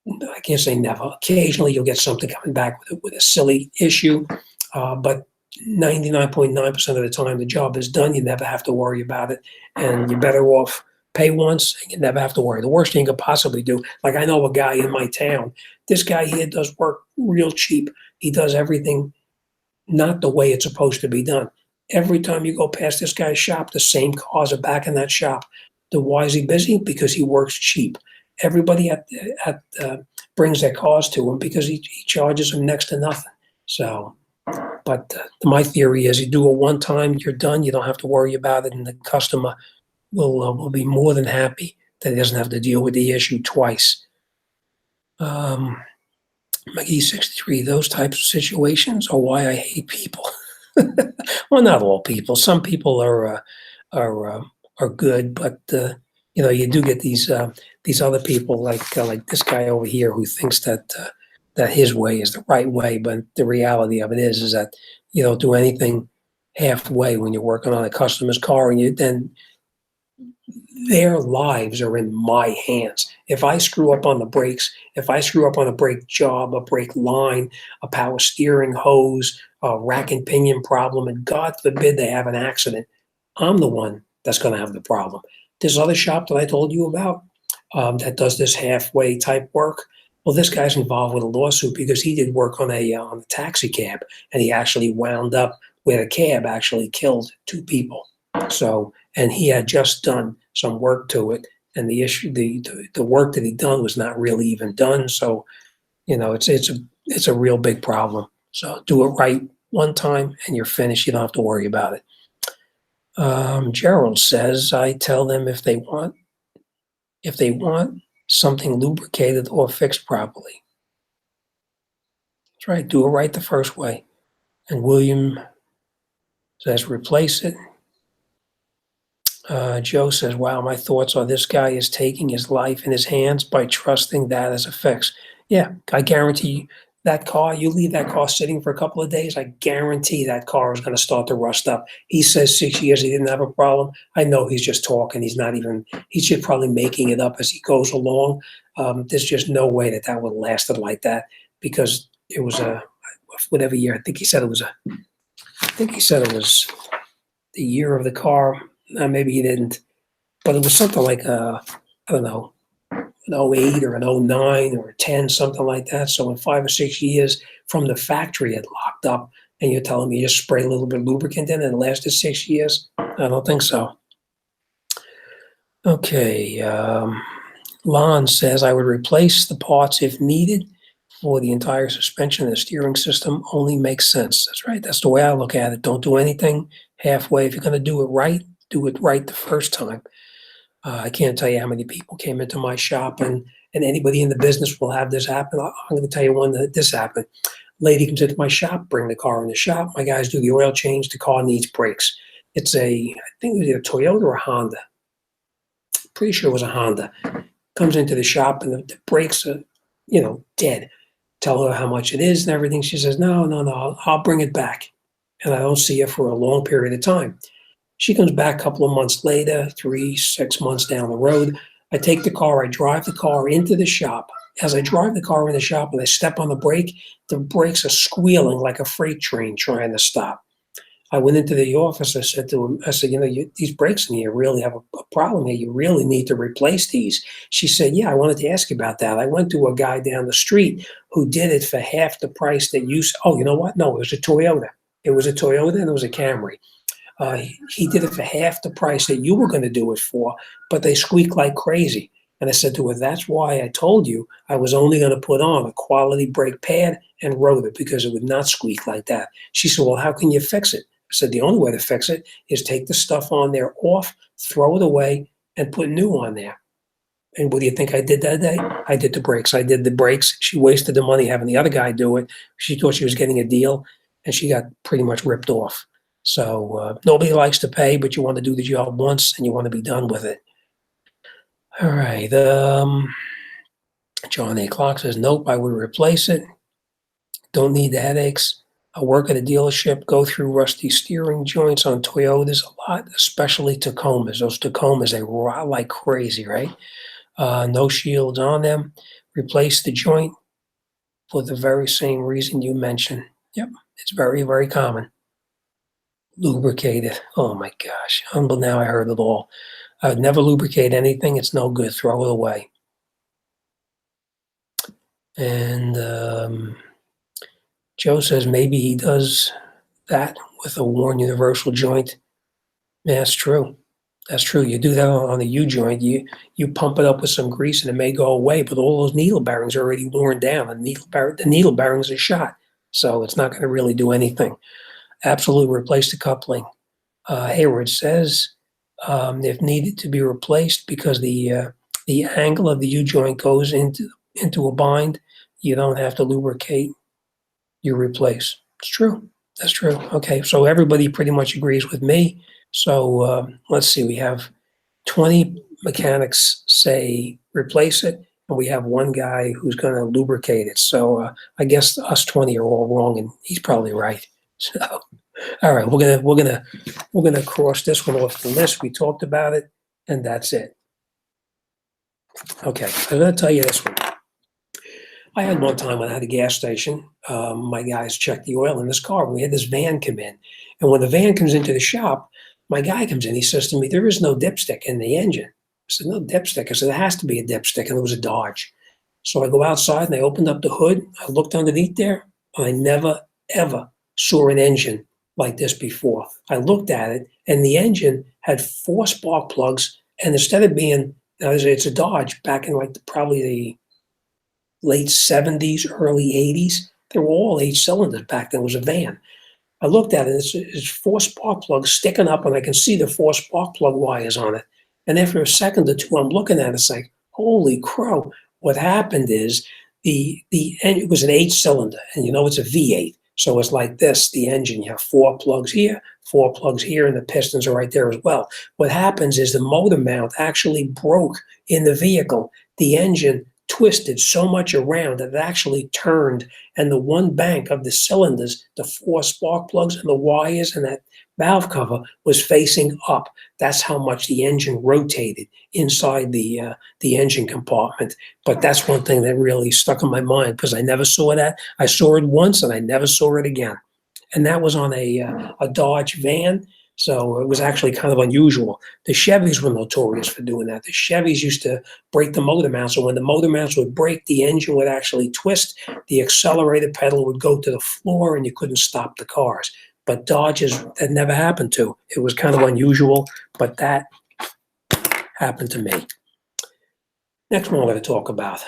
I can't say never. Occasionally, you'll get something coming back with a silly issue, but 99.9% of the time, the job is done. You never have to worry about it, and you're better off pay once, and you never have to worry. The worst thing you could possibly do, like I know a guy in my town. This guy here does work real cheap. He does everything not the way it's supposed to be done. Every time you go past this guy's shop, the same cars are back in that shop. Why is he busy? Because he works cheap. Everybody brings their cars to him because he charges them next to nothing. So, but my theory is you do it one time, you're done. You don't have to worry about it, and the customer will be more than happy that he doesn't have to deal with the issue twice. McGee 63, those types of situations are why I hate people. Well, not all people. Some people are good, but you do get these other people like this guy over here who thinks that his way is the right way, but the reality of it is that you don't do anything halfway when you're working on a customer's car, and then their lives are in my hands. If I screw up on the brakes, if I screw up on a brake job, a brake line, a power steering hose, a rack and pinion problem, and God forbid they have an accident, I'm the one that's going to have the problem. This other shop that I told you about that does this halfway type work, well, this guy's involved with a lawsuit because he did work on a taxi cab, and he actually wound up where the cab actually killed 2 people. So, and he had just done some work to it, and the issue, the work that he done was not really even done. So, it's a real big problem. So, do it right one time, and you're finished. You don't have to worry about it. Gerald says, I tell them if they want something lubricated or fixed properly. That's right. Do it right the first way. And William says, replace it. Joe says, wow, my thoughts are this guy is taking his life in his hands by trusting that as a fix. Yeah, I guarantee you that car, you leave that car sitting for a couple of days, I guarantee that car is going to start to rust up. He says 6 years he didn't have a problem. I know he's just talking. He's just probably making it up as he goes along. There's just no way that would have lasted like that because it was whatever year. I think he said it was the year of the car. Maybe he didn't, but it was something like I don't know, an 08 or an 09 or a 10, something like that. So in 5 or 6 years from the factory, it locked up, and you're telling me you just spray a little bit of lubricant in and it lasted 6 years? I don't think so. Okay, Lon says I would replace the parts if needed for the entire suspension and the steering system. Only makes sense. That's right. That's the way I look at it. Don't do anything halfway. If you're going to do it right, do it right the first time. I can't tell you how many people came into my shop, and anybody in the business will have this happen. I'm going to tell you one that this happened. Lady comes into my shop, bring the car in the shop. My guys do the oil change. The car needs brakes. I think it was either a Toyota or a Honda. Pretty sure it was a Honda. Comes into the shop, and the brakes are, dead. Tell her how much it is and everything. She says, no, I'll bring it back. and I don't see her for a long period of time. She comes back a couple of months later, 6 months down the road. I take the car, I drive the car into the shop. As I drive the car in the shop and I step on the brakes are squealing like a freight train trying to stop. I went into the office. I said to him, I said, these brakes in here really have a problem here. You really need to replace these. She said, yeah, I wanted to ask you about that. I went to a guy down the street who did it for half the price that you, oh, you know what? No, it was a Toyota. It was a Toyota and it was a Camry. He did it for half the price that you were going to do it for, but they squeak like crazy. And I said to her, that's why I told you I was only going to put on a quality brake pad and rotor because it would not squeak like that. She said, well, how can you fix it? I said, the only way to fix it is take the stuff on there off, throw it away, and put new on there. And what do you think I did that day? I did the brakes. I did the brakes. She wasted the money having the other guy do it. She thought she was getting a deal, and she got pretty much ripped off. So nobody likes to pay, but you want to do the job once, and you want to be done with it. All right. John A. Clark says, nope, I would replace it. Don't need the headaches. I work at a dealership, go through rusty steering joints on Toyotas a lot, especially Tacomas. Those Tacomas, they rot like crazy, right? No shields on them. Replace the joint for the very same reason you mentioned. Yep, it's very, very common. Lubricated. Oh my gosh. Now I heard it all. I would never lubricate anything. It's no good. Throw it away. And Joe says maybe he does that with a worn universal joint. Yeah, that's true. That's true. You do that on a U joint. You pump it up with some grease and it may go away, but all those needle bearings are already worn down. And the needle bearings are shot, so it's not going to really do anything. Absolutely replace the coupling. Hayward says if needed to be replaced because the angle of the U joint goes into a bind, you don't have to lubricate. You replace. It's true. That's true. Okay, so everybody pretty much agrees with me. So let's see. We have 20 mechanics say replace it, and we have one guy who's going to lubricate it. So I guess us 20 are all wrong, and he's probably right. So, all right, we're gonna cross this one off the list. We talked about it, and that's it. Okay, I'm going to tell you this one. I had one time when I had a gas station, my guys checked the oil in this car. We had this van come in. And when the van comes into the shop, my guy comes in. He says to me, there is no dipstick in the engine. I said, no dipstick. I said, there has to be a dipstick. And it was a Dodge. So I go outside and I opened up the hood. I looked underneath there. And I never, ever saw an engine like this before. I looked at it and the engine had 4 spark plugs. And instead of being, now it's a Dodge back in like probably the late 70s, early 80s. They were all 8 cylinders back then. It was a van. I looked at it, it's 4 spark plugs sticking up, and I can see the 4 spark plug wires on it. And after a second or two, I'm looking at it, it's like, holy crow. What happened is it was an 8 cylinder, and it's a V8. So it's like this, the engine, you have 4 plugs here, 4 plugs here, and the pistons are right there as well. What happens is the motor mount actually broke in the vehicle. The engine twisted so much around that it actually turned, and the one bank of the cylinders, the 4 spark plugs and the wires and that valve cover was facing up. That's how much the engine rotated inside the engine compartment. But that's one thing that really stuck in my mind because I never saw that. I saw it once and I never saw it again. And that was on a Dodge van. So it was actually kind of unusual. The Chevys were notorious for doing that. The Chevys used to break the motor mounts. So when the motor mounts would break, the engine would actually twist. The accelerator pedal would go to the floor and you couldn't stop the cars. But Dodges, that never happened to. It was kind of unusual, but that happened to me. Next one I'm going to talk about.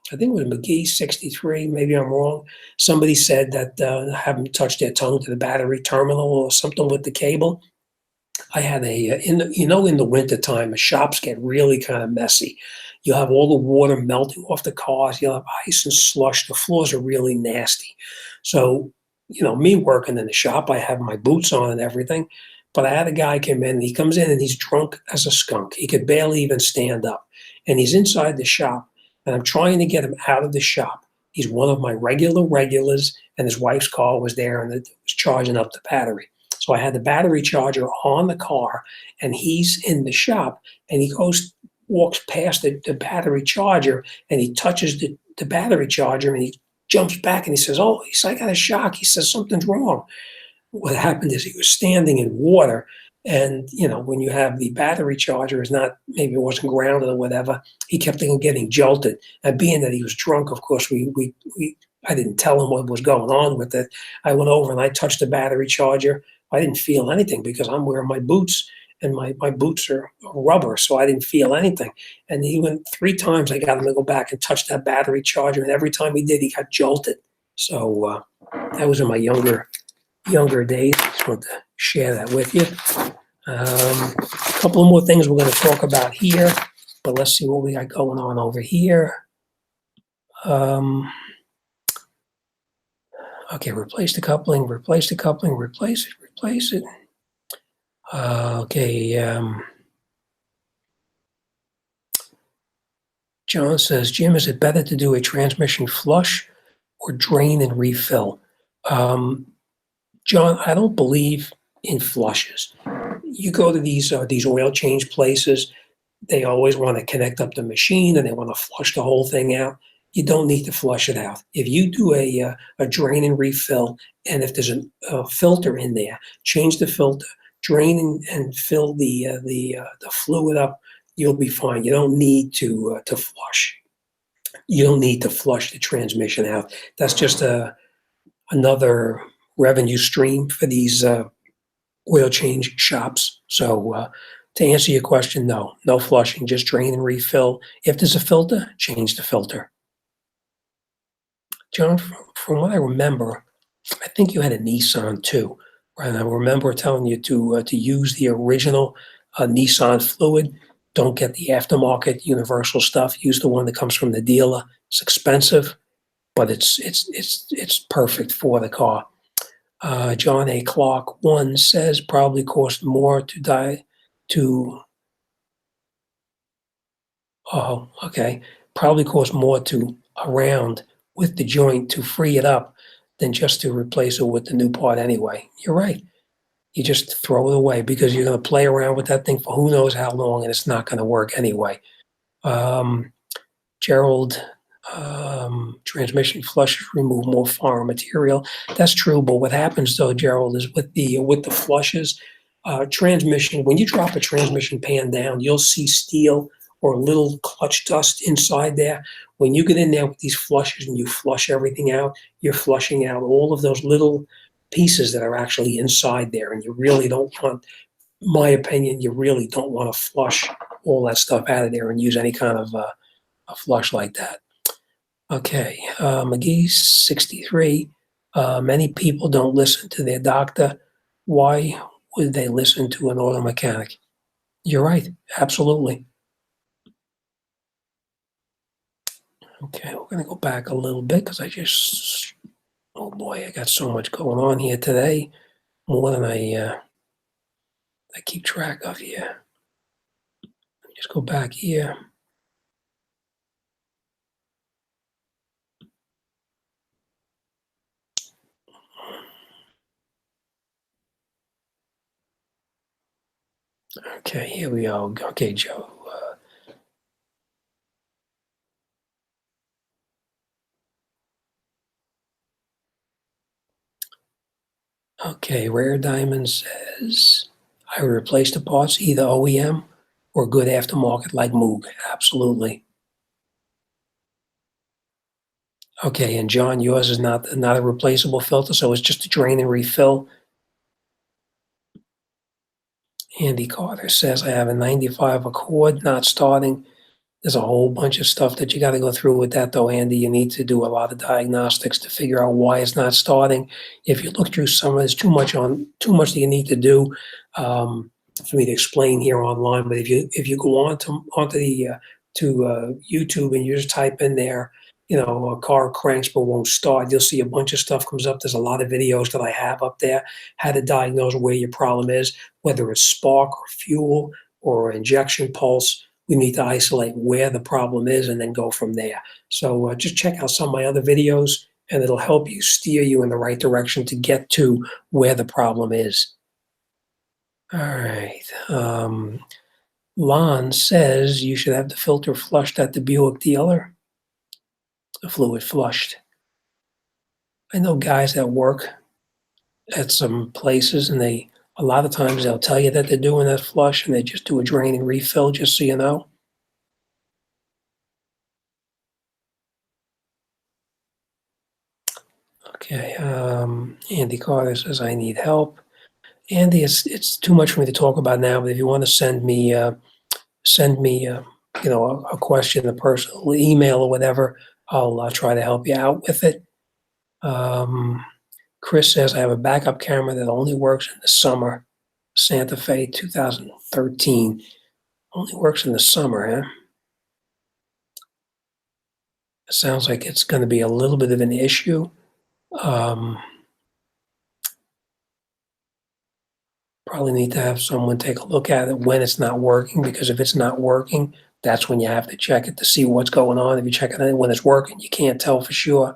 I think it was McGee 63, maybe I'm wrong. Somebody said that haven't touched their tongue to the battery terminal or something with the cable. I had in the wintertime, the shops get really kind of messy. You have all the water melting off the cars. You'll have ice and slush. The floors are really nasty. So, me working in the shop, I have my boots on and everything. But I had a guy come in, and he comes in and he's drunk as a skunk. He could barely even stand up. And he's inside the shop. And I'm trying to get him out of the shop. He's one of my regulars, and his wife's car was there, and it was charging up the battery. So I had the battery charger on the car, and he's in the shop, and he walks past the battery charger, and he touches the battery charger, and he jumps back, and he says, "Oh," he says, "I got a shock." He says, "Something's wrong." What happened is he was standing in water, and when you have the battery charger is not, maybe it wasn't grounded or whatever, he kept on getting jolted. And being that he was drunk, of course, I didn't tell him what was going on with it. I went over and I touched the battery charger. I didn't feel anything because I'm wearing my boots, and my boots are rubber, so I didn't feel anything. And he went 3 times. I got him to go back and touch that battery charger, and every time he did, he got jolted. So that was in my younger days. Just want to share that with you. A couple of more things we're going to talk about here, but let's see what we got going on over here. Okay, replace the coupling, replace it. Okay. John says, Jim, is it better to do a transmission flush or drain and refill? John, I don't believe in flushes. You go to these oil change places, they always want to connect up the machine and they want to flush the whole thing out. You don't need to flush it out. If you do a drain and refill, and if there's a filter in there, change the filter, drain and fill the fluid up, you'll be fine. You don't need to flush. You don't need to flush the transmission out. That's just another revenue stream for these oil change shops. So to answer your question, no flushing, just drain and refill. If there's a filter, change the filter. John, from what I remember, I think you had a Nissan too, right? And I remember telling you to use the original Nissan fluid. Don't get the aftermarket universal stuff. Use the one that comes from the dealer. It's expensive, but it's perfect for the car. John A. Clark 1 says probably cost more probably cost more to around with the joint to free it up than just to replace it with the new part anyway. You're right. You just throw it away because you're going to play around with that thing for who knows how long, and it's not going to work anyway. Gerald, transmission flushes remove more foreign material. That's true, but what happens though, Gerald, is with the flushes, transmission, when you drop a transmission pan down, you'll see steel or little clutch dust inside there. When you get in there with these flushes and you flush everything out, you're flushing out all of those little pieces that are actually inside there. And you really don't want, in my opinion, you really don't want to flush all that stuff out of there and use any kind of a flush like that. Okay, McGee, 63. Many people don't listen to their doctor. Why would they listen to an auto mechanic? You're right, absolutely. Okay, we're going to go back a little bit because oh boy, I got so much going on here today, more than I keep track of here. Let me just go back here. Okay, here we go. Okay, Joe. Okay, Rare Diamond says, I would replace the parts either OEM or good aftermarket like Moog. Absolutely. Okay, and John, yours is not a replaceable filter, so it's just a drain and refill. Andy Carter says, I have a 95 Accord not starting. There's a whole bunch of stuff that you got to go through with that, though, Andy. You need to do a lot of diagnostics to figure out why it's not starting. If you look through some of it, there's too much that you need to do for me to explain here online. But if you go onto the YouTube and you just type in there, a car cranks but won't start, you'll see a bunch of stuff comes up. There's a lot of videos that I have up there, how to diagnose where your problem is, whether it's spark or fuel or injection pulse, We need to isolate where the problem is and then go from there. So just check out some of my other videos, and it'll help you steer you in the right direction to get to where the problem is. All right. Lon says you should have the filter flushed at the Buick dealer. The fluid flushed. I know guys that work at some places, and a lot of times they'll tell you that they're doing that flush, and they just do a drain and refill, just so you know. Okay, Andy Carter says I need help. Andy, it's too much for me to talk about now, but if you want to send me a question, a personal email or whatever, I'll try to help you out with it. Chris says I have a backup camera that only works in the summer. Santa Fe 2013. Only works in the summer, huh? It sounds like it's going to be a little bit of an issue. Probably need to have someone take a look at it when it's not working, because if it's not working, that's when you have to check it to see what's going on. If you check it when it's working, you can't tell for sure.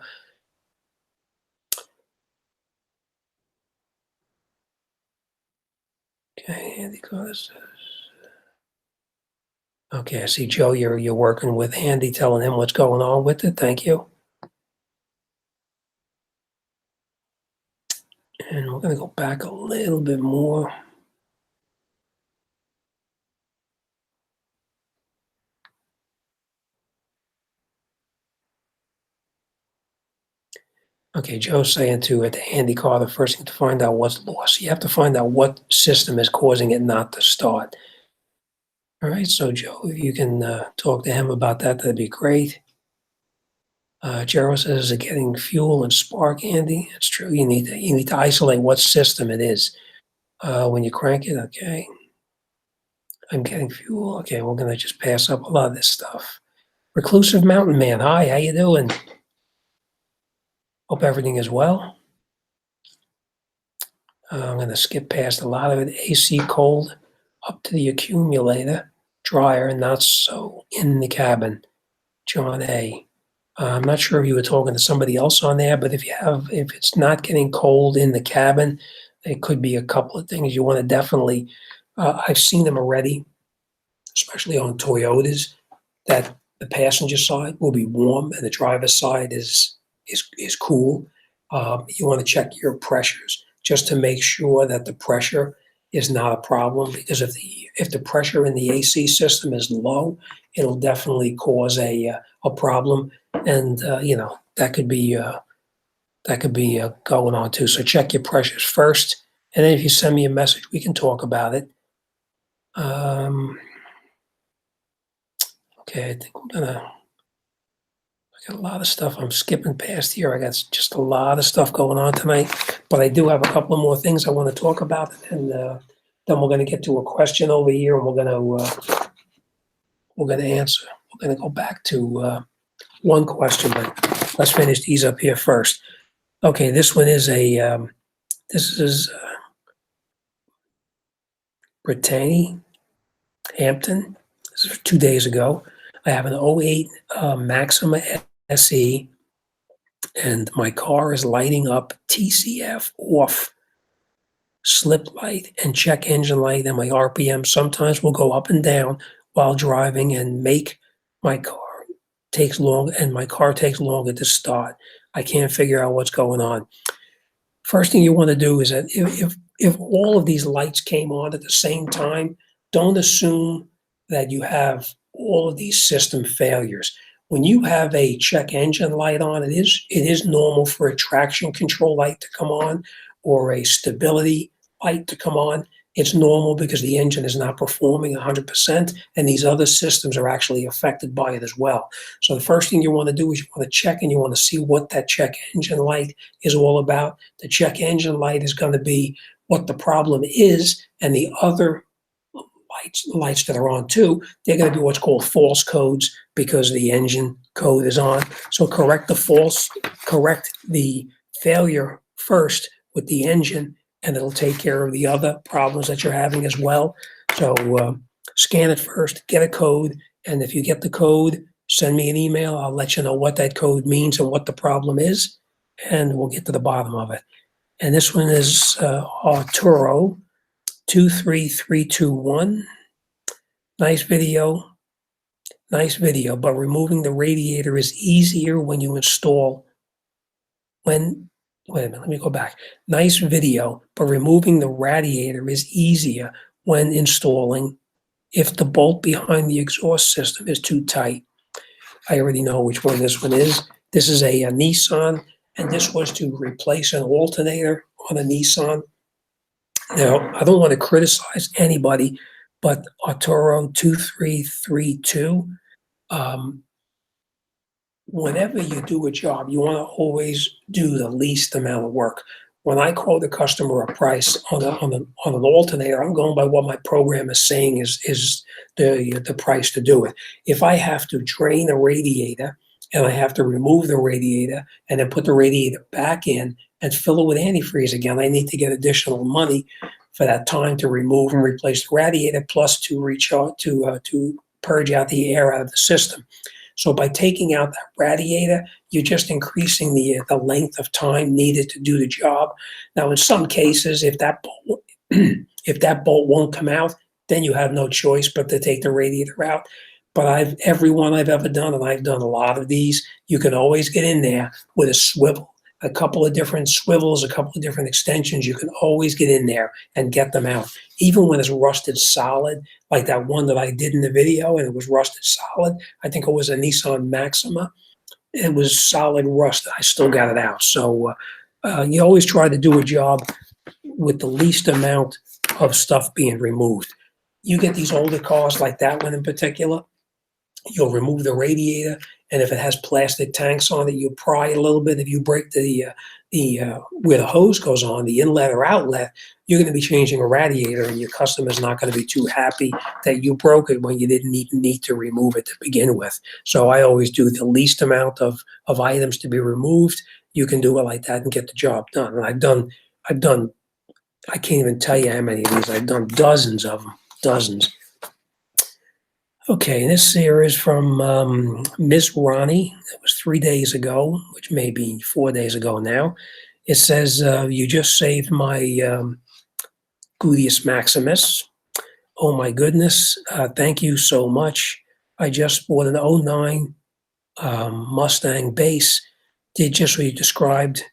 Okay, Andy Carter. Okay, I see, Joe, you're working with Andy, telling him what's going on with it. Thank you. And we're going to go back a little bit more. Okay, Joe's saying to Andy Carter, first thing to find out what's lost. You have to find out what system is causing it not to start. All right, so Joe, if you can talk to him about that, that'd be great. Gerald says, is it getting fuel and spark, Andy? It's true. You need to isolate what system it is. When you crank it, okay. I'm getting fuel. Okay, we're gonna just pass up a lot of this stuff. Reclusive Mountain Man, hi, how you doing? Hope everything is well. I'm gonna skip past a lot of it. AC cold up to the accumulator, dryer, not so in the cabin. John A. I'm not sure if you were talking to somebody else on there, but if it's not getting cold in the cabin, it could be a couple of things. You want to definitely, I've seen them already, especially on Toyotas, that the passenger side will be warm and the driver's side is cool. You want to check your pressures just to make sure that the pressure is not a problem, because if the pressure in the AC system is low, it'll definitely cause a problem, and that could be going on too. So check your pressures first, and then if you send me a message, we can talk about it. Okay, I think I got a lot of stuff I'm skipping past here. I got just a lot of stuff going on tonight, but I do have a couple of more things I want to talk about, and then we're going to get to a question over here, and we're going to answer. We're going to go back to one question, but let's finish these up here first. Okay, this one is Brittany Hampton. This is 2 days ago. I have an '08 Maxima SE, and my car is lighting up TCF off, slip light and check engine light, and my RPM sometimes will go up and down while driving and make my car takes longer to start. I can't figure out what's going on. First thing you want to do is that if all of these lights came on at the same time, don't assume that you have all of these system failures. When you have a check engine light on, it is normal for a traction control light to come on or a stability light to come on. It's normal because the engine is not performing 100%, and these other systems are actually affected by it as well. So the first thing you want to do is you want to check, and you want to see what that check engine light is all about. The check engine light is going to be what the problem is, and the other lights that are on too, they're going to be what's called false codes because the engine code is on. So correct the failure first with the engine, and it'll take care of the other problems that you're having as well. So Scan it first, get a code, and if you get the code, send me an email. I'll let you know what that code means and what the problem is, and we'll get to the bottom of it. And this one is Arturo 23321. Nice video, but removing the radiator is easier when you install wait a minute, let me go back. Nice video, but removing the radiator is easier when installing if the bolt behind the exhaust system is too tight. I already know which one this one is. This is a Nissan, and this was to replace an alternator on a Nissan. Now, I don't want to criticize anybody, but Arturo 2332, whenever you do a job, you want to always do the least amount of work. When I quote a customer a price on an alternator, I'm going by what my program is saying is the price to do it. If I have to drain a radiator and I have to remove the radiator and then put the radiator back in and fill it with antifreeze again, I need to get additional money for that time to remove and replace the radiator, plus to recharge to purge out the air out of the system. So by taking out that radiator, you're just increasing the length of time needed to do the job. Now, in some cases, if that bolt won't come out, then you have no choice but to take the radiator out. But every one I've ever done, and I've done a lot of these, you can always get in there with a swivel, a couple of different swivels, a couple of different extensions. You can always get in there and get them out. Even when it's rusted solid, like that one that I did in the video, and it was rusted solid. I think it was a Nissan Maxima. It was solid rust. I still got it out. So you always try to do a job with the least amount of stuff being removed. You get these older cars like that one in particular, you'll remove the radiator, and if it has plastic tanks on it, you pry a little bit. If you break the where the hose goes on, the inlet or outlet, you're going to be changing a radiator, and your customer's not going to be too happy that you broke it when you didn't even need to remove it to begin with. So I always do the least amount of items to be removed. You can do it like that and get the job done. And I've done. I can't even tell you how many of these. I've done dozens of them, dozens. Okay, this here is from Miss Ronnie. It was 3 days ago, which may be 4 days ago now. It says, you just saved my Gluteus Maximus. Oh my goodness, thank you so much. I just bought an '09 Mustang base. Did just what you described.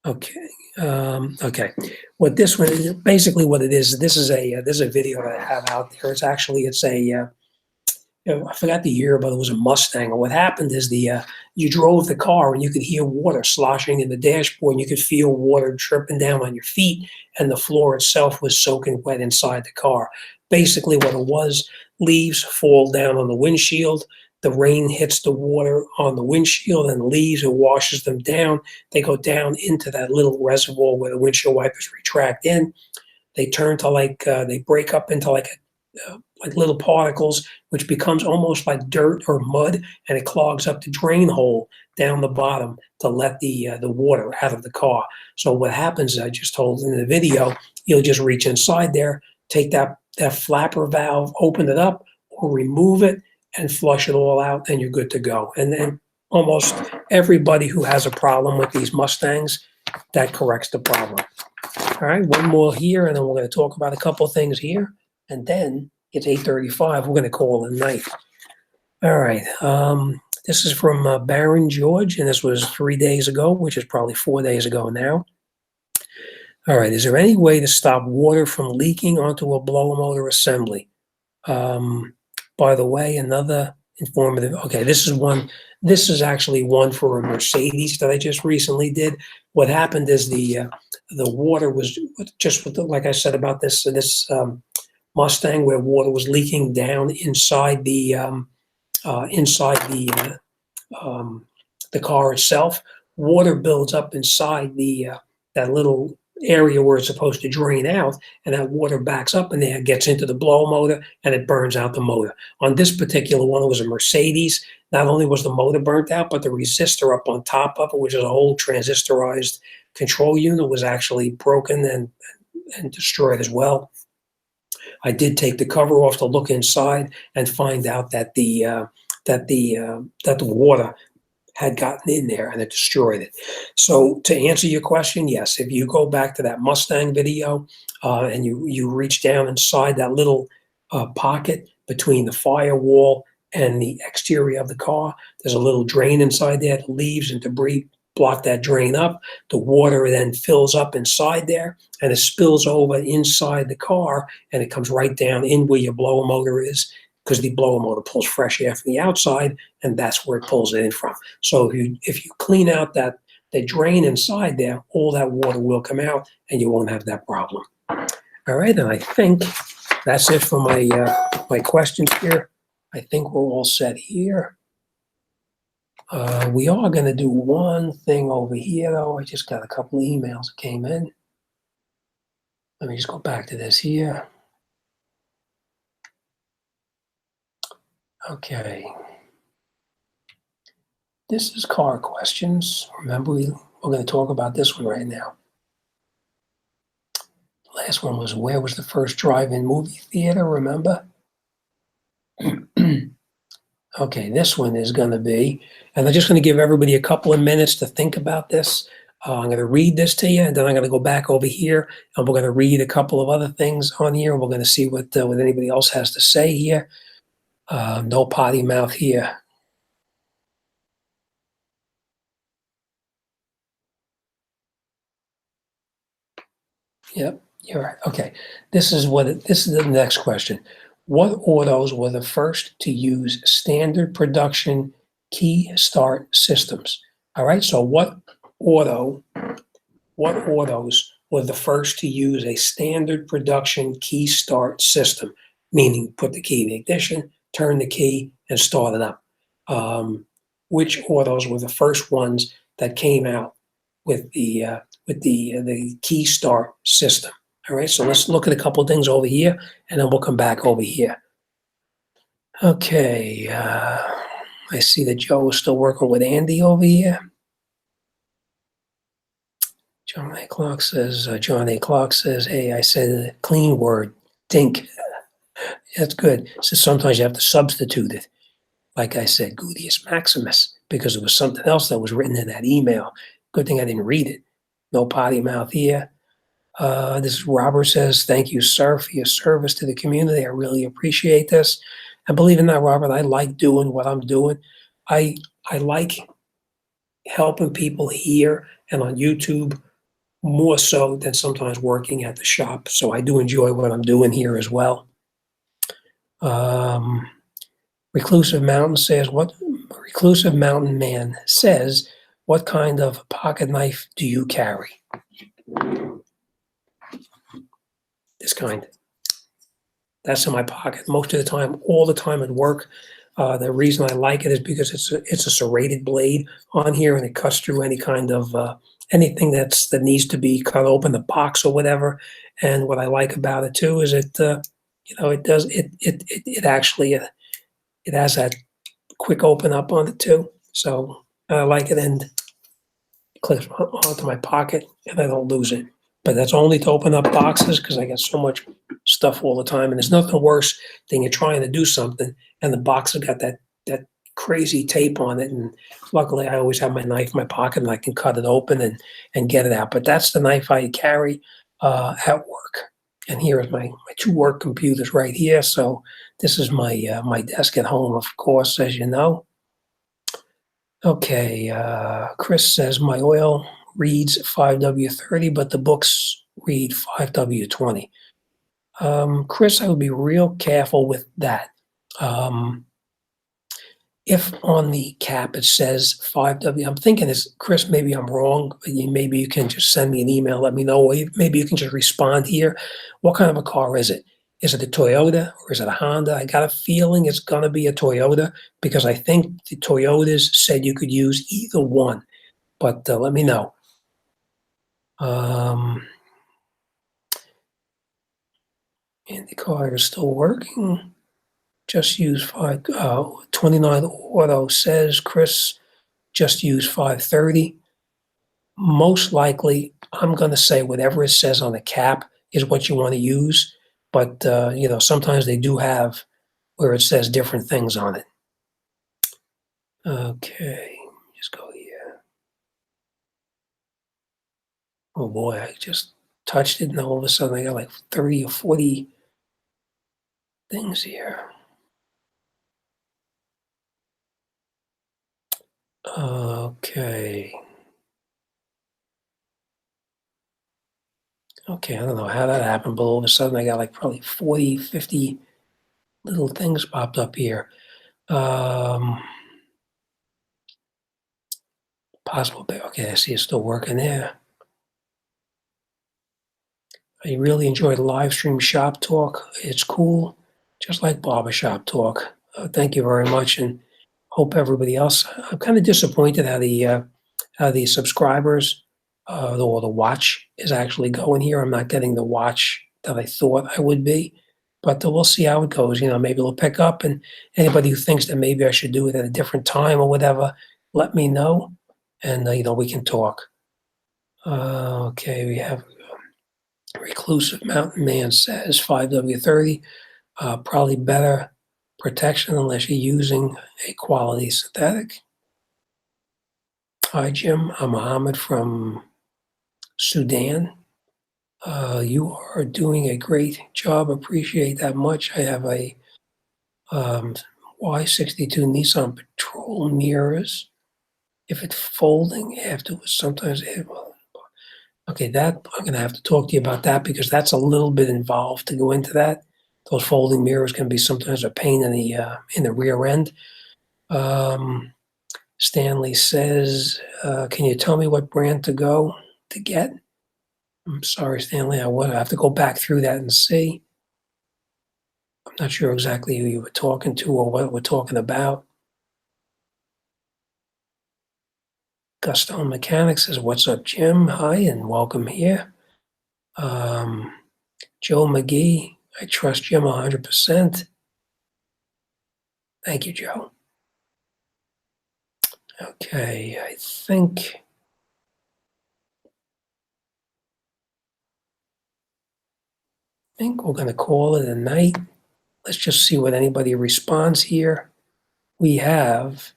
Okay. Okay. What this one is, basically what it is, this is a video that I have out there. It's a I forgot the year, but it was a Mustang. And what happened is you drove the car and you could hear water sloshing in the dashboard, and you could feel water dripping down on your feet, and the floor itself was soaking wet inside the car. Basically what it was, leaves fall down on the windshield. The rain hits the water on the windshield and leaves, it washes them down. They go down into that little reservoir where the windshield wipers retract in. They turn to they break up into like little particles, which becomes almost like dirt or mud, and it clogs up the drain hole down the bottom to let the water out of the car. So what happens, I just told in the video, you'll just reach inside there, take that flapper valve, open it up, or remove it, and flush it all out, and you're good to go. And then almost everybody who has a problem with these Mustangs, that corrects the problem. All right, one more here, and then we're going to talk about a couple of things here, and then it's 8:35. We're going to call it a night. All right, this is from Baron George, and this was 3 days ago, which is probably 4 days ago now. All right, is there any way to stop water from leaking onto a blower motor assembly? By the way, another informative. Okay, this is actually one for a Mercedes that I just recently did. What happened is the water was just like I said about this Mustang, where water was leaking down inside the car itself. Water builds up inside that little area where it's supposed to drain out, and that water backs up in there, gets into the blower motor, and it burns out the motor. On this particular one, it was a Mercedes. Not only was the motor burnt out, but the resistor up on top of it, which is a whole transistorized control unit, was actually broken and destroyed as well. I did take the cover off to look inside and find out that the water had gotten in there and it destroyed it. So to answer your question, yes, if you go back to that Mustang video and you reach down inside that little pocket between the firewall and the exterior of the car, there's a little drain inside there. The leaves and debris block that drain up. The water then fills up inside there and it spills over inside the car and it comes right down in where your blower motor is, because the blower motor pulls fresh air from the outside, and that's where it pulls it in from. So if you clean out the drain inside there, all that water will come out, and you won't have that problem. All right, and I think that's it for my questions here. I think we're all set here. We are going to do one thing over here, though. I just got a couple of emails that came in. Let me just go back to this here. Okay. This is car questions. Remember, we're going to talk about this one right now. The last one was, where was the first drive-in movie theater? Remember? Okay, this one is going to be, and I'm just going to give everybody a couple of minutes to think about this. I'm going to read this to you, and then I'm going to go back over here, and we're going to read a couple of other things on here. We're going to see what anybody else has to say here. No potty mouth here. Yep, you're right. Okay, this is the next question. What autos were the first to use standard production key start systems? All right, so what autos were the first to use a standard production key start system, meaning put the key in the ignition, turn the key, and start it up? Which autos were the first ones that came out with the key start system? All right, so let's look at a couple of things over here, and then we'll come back over here. Okay, I see that Joe is still working with Andy over here. John A. Clark says, hey, I said a clean word, dink. That's good. So sometimes you have to substitute it. Like I said, Gluteus Maximus, because it was something else that was written in that email. Good thing I didn't read it. No potty mouth here. This is Robert says, thank you, sir, for your service to the community. I really appreciate this. And believe it or not, Robert, I like doing what I'm doing. I like helping people here and on YouTube more so than sometimes working at the shop. So I do enjoy what I'm doing here as well. Reclusive Mountain Man says, what kind of pocket knife do you carry? This kind. That's in my pocket most of the time, all the time at work. The reason I like it is because it's a serrated blade on here, and it cuts through any kind of anything that needs to be cut open, the box or whatever. And what I like about it too is it actually it has that quick open up on it too. So I like it, and it clicks onto my pocket, and I don't lose it. But that's only to open up boxes, because I get so much stuff all the time, and there's nothing worse than you're trying to do something and the box has got that crazy tape on it. And luckily, I always have my knife in my pocket, and I can cut it open and get it out. But that's the knife I carry at work. And here is my two work computers right here. So this is my my desk at home, of course, as you know. Okay, Chris says my oil reads 5W30, but the books read 5W20. Chris, I would be real careful with that. If on the cap it says 5W, I'm thinking is, Chris, maybe I'm wrong. Maybe you can just send me an email, let me know, or maybe you can just respond here. What kind of a car is it? Is it a Toyota or is it a Honda? I got a feeling it's going to be a Toyota, because I think the Toyotas said you could use either one, but let me know. And the car is still working. Just use 29 Auto says, Chris, just use 530. Most likely, I'm going to say whatever it says on the cap is what you want to use. but sometimes they do have where it says different things on it. Okay, just go here. Oh boy, I just touched it and all of a sudden I got like 30 or 40 things here. Okay. Okay, I don't know how that happened, but all of a sudden I got like probably 40, 50 little things popped up here. Possible, okay, I see it's still working there. I really enjoyed live stream shop talk. It's cool, just like barbershop talk. Thank you very much, and hope everybody else. I'm kind of disappointed how the subscribers or the watch is actually going here. I'm not getting the watch that I thought I would be, but we'll see how it goes. Maybe it'll pick up, and anybody who thinks that maybe I should do it at a different time or whatever, let me know, and we can talk. Okay, we have Reclusive Mountain Man says 5W30, probably better protection unless you're using a quality synthetic. Hi, Jim. I'm Mohammed from Sudan. You are doing a great job. Appreciate that much. I have a Y62 Nissan Patrol mirrors. If it's folding afterwards, sometimes it will. Okay, that I'm going to have to talk to you about that because that's a little bit involved to go into that. Those folding mirrors can be sometimes a pain in the rear end. Stanley says, "Can you tell me what brand to get?" I'm sorry, Stanley. I would have to go back through that and see. I'm not sure exactly who you were talking to or what we're talking about. Gustone Mechanics says, "What's up, Jim? Hi, and welcome here." Joe McGee, I trust Jim 100%. Thank you, Joe. Okay, I think we're going to call it a night. Let's just see what anybody responds here. We have,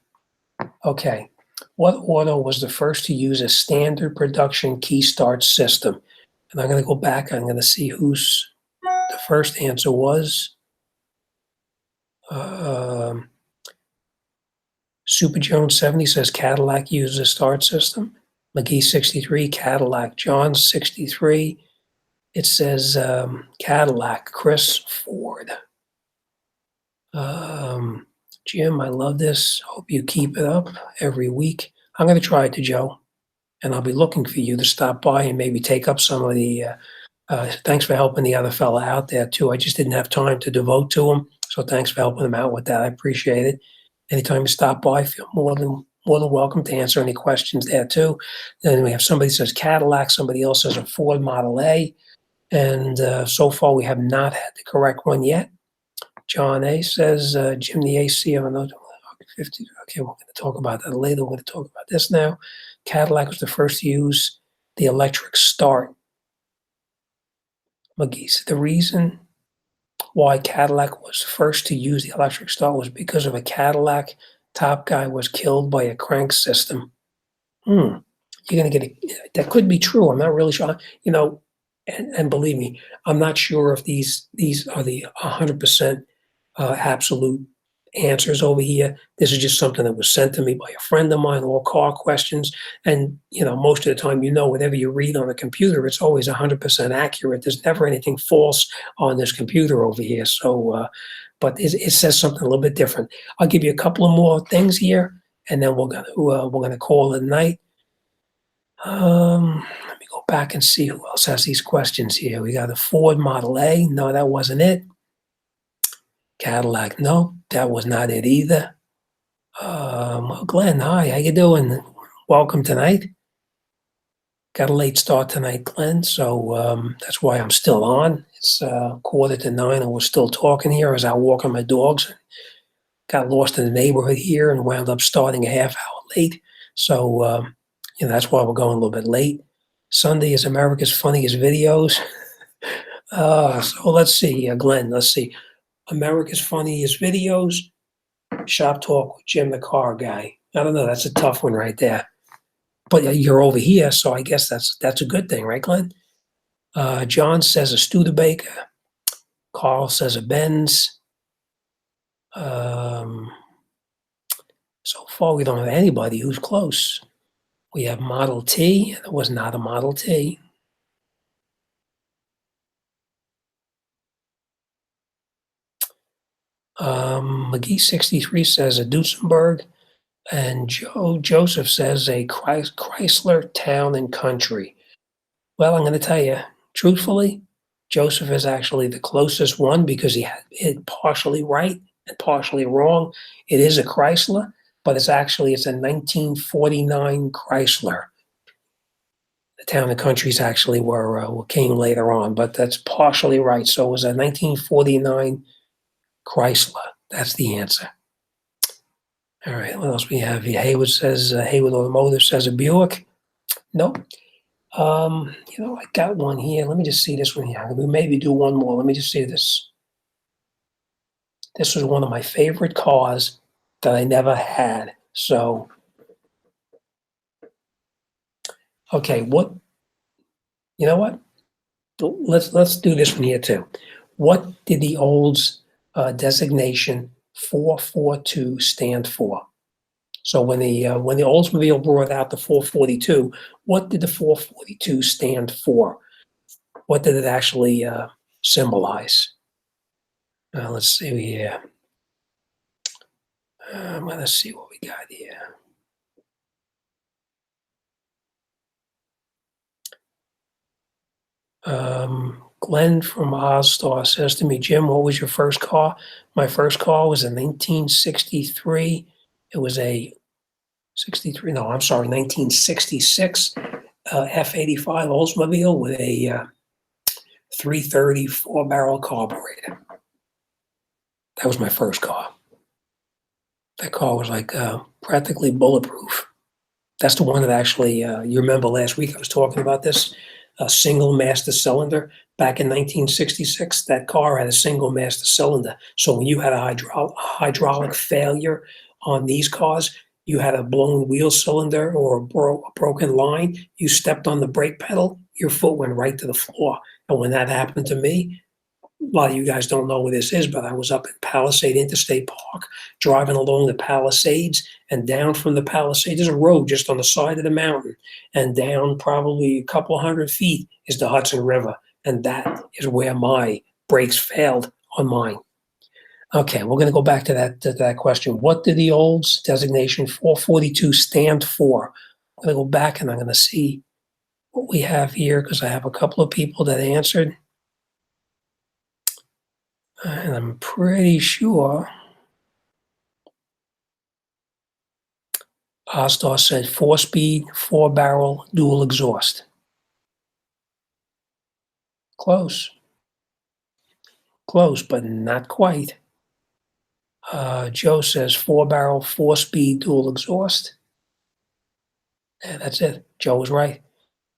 okay, what auto was the first to use a standard production key start system? And I'm going to go back. I'm going to see who's the first answer was. Super Jones 70 says Cadillac uses a start system. McGee 63, Cadillac. John 63. It says Cadillac. Chris Ford. Jim, I love this. Hope you keep it up every week. I'm going to try it to Joe, and I'll be looking for you to stop by and maybe take up some of the. Thanks for helping the other fella out there too. I just didn't have time to devote to him, so thanks for helping him out with that. I appreciate it. Anytime you stop by, feel more than welcome to answer any questions there too. Then we have somebody says Cadillac, somebody else says a Ford Model A, and so far we have not had the correct one yet. John A says Jim the AC on the 50. Okay, we're going to talk about that later. We're going to talk about this now. Cadillac was the first to use the electric start. McGee, the reason why Cadillac was first to use the electric start was because of a Cadillac top guy was killed by a crank system. You're going to get that could be true. I'm not really sure. And believe me, I'm not sure if these are the 100% absolute answers over here. This is just something that was sent to me by a friend of mine, all car questions. And, most of the time, whatever you read on a computer, it's always 100% accurate. There's never anything false on this computer over here. So, but it says something a little bit different. I'll give you a couple of more things here, and then we're gonna call it a night. Let me go back and see who else has these questions here. We got a Ford Model A. No, that wasn't it. Cadillac, no, that was not it either. Glenn, hi, how you doing? Welcome tonight. Got a late start tonight, Glenn, so that's why I'm still on. It's 8:45, and we're still talking here as I walk my dogs. Got lost in the neighborhood here and wound up starting a half hour late. So, that's why we're going a little bit late. Sunday is America's Funniest Videos. So let's see, Glenn, let's see. America's Funniest Videos, Shop Talk with Jim the Car Guy. I don't know, that's a tough one right there. But you're over here, so I guess that's a good thing, right, Glenn? John says a Studebaker. Carl says a Benz. Um, so far, we don't have anybody who's close. We have Model T. It was not a Model T. McGee63 says a Duesenberg. And Joseph says a Chrysler Town and Country. Well, I'm going to tell you, truthfully, Joseph is actually the closest one because he had it partially right and partially wrong. It is a Chrysler, but it's a 1949 Chrysler. The Town and Countries actually came later on, but that's partially right. So it was a 1949 Chrysler. That's the answer. All right, what else we have here? Haywood Automotive says a Buick. Nope. I got one here. Let me just see this one here. We maybe do one more. Let me just see this. This was one of my favorite cars that I never had. So, okay, you know what? Let's do this one here too. What did the Olds designation 442 stand for? So when the Oldsmobile brought out the 442, what did the 442 stand for? What did it actually symbolize? Let's see here. I'm going to see what we got here. Glenn from Ozstar says to me, Jim, what was your first car? My first car was a 1963. It was a 1966 F85 Oldsmobile with a 330 4-barrel carburetor. That was my first car. That car was like practically bulletproof. That's the one that actually, you remember last week I was talking about this, a single master cylinder. Back in 1966, that car had a single master cylinder. So when you had a hydraulic failure on these cars, you had a blown wheel cylinder or a broken line, you stepped on the brake pedal, your foot went right to the floor. And when that happened to me, a lot of you guys don't know where this is, but I was up in Palisade Interstate Park, driving along the Palisades, and down from the Palisades, there's a road just on the side of the mountain, and down probably a couple hundred feet is the Hudson River, and that is where my brakes failed on mine. Okay, we're going to go back to that question. What did the Olds designation 442 stand for? I'm going to go back and I'm going to see what we have here because I have a couple of people that answered. And I'm pretty sure Ozstar said 4-speed, 4-barrel, dual exhaust. Close, but not quite. Joe says 4-barrel, 4-speed, dual exhaust. And that's it. Joe was right.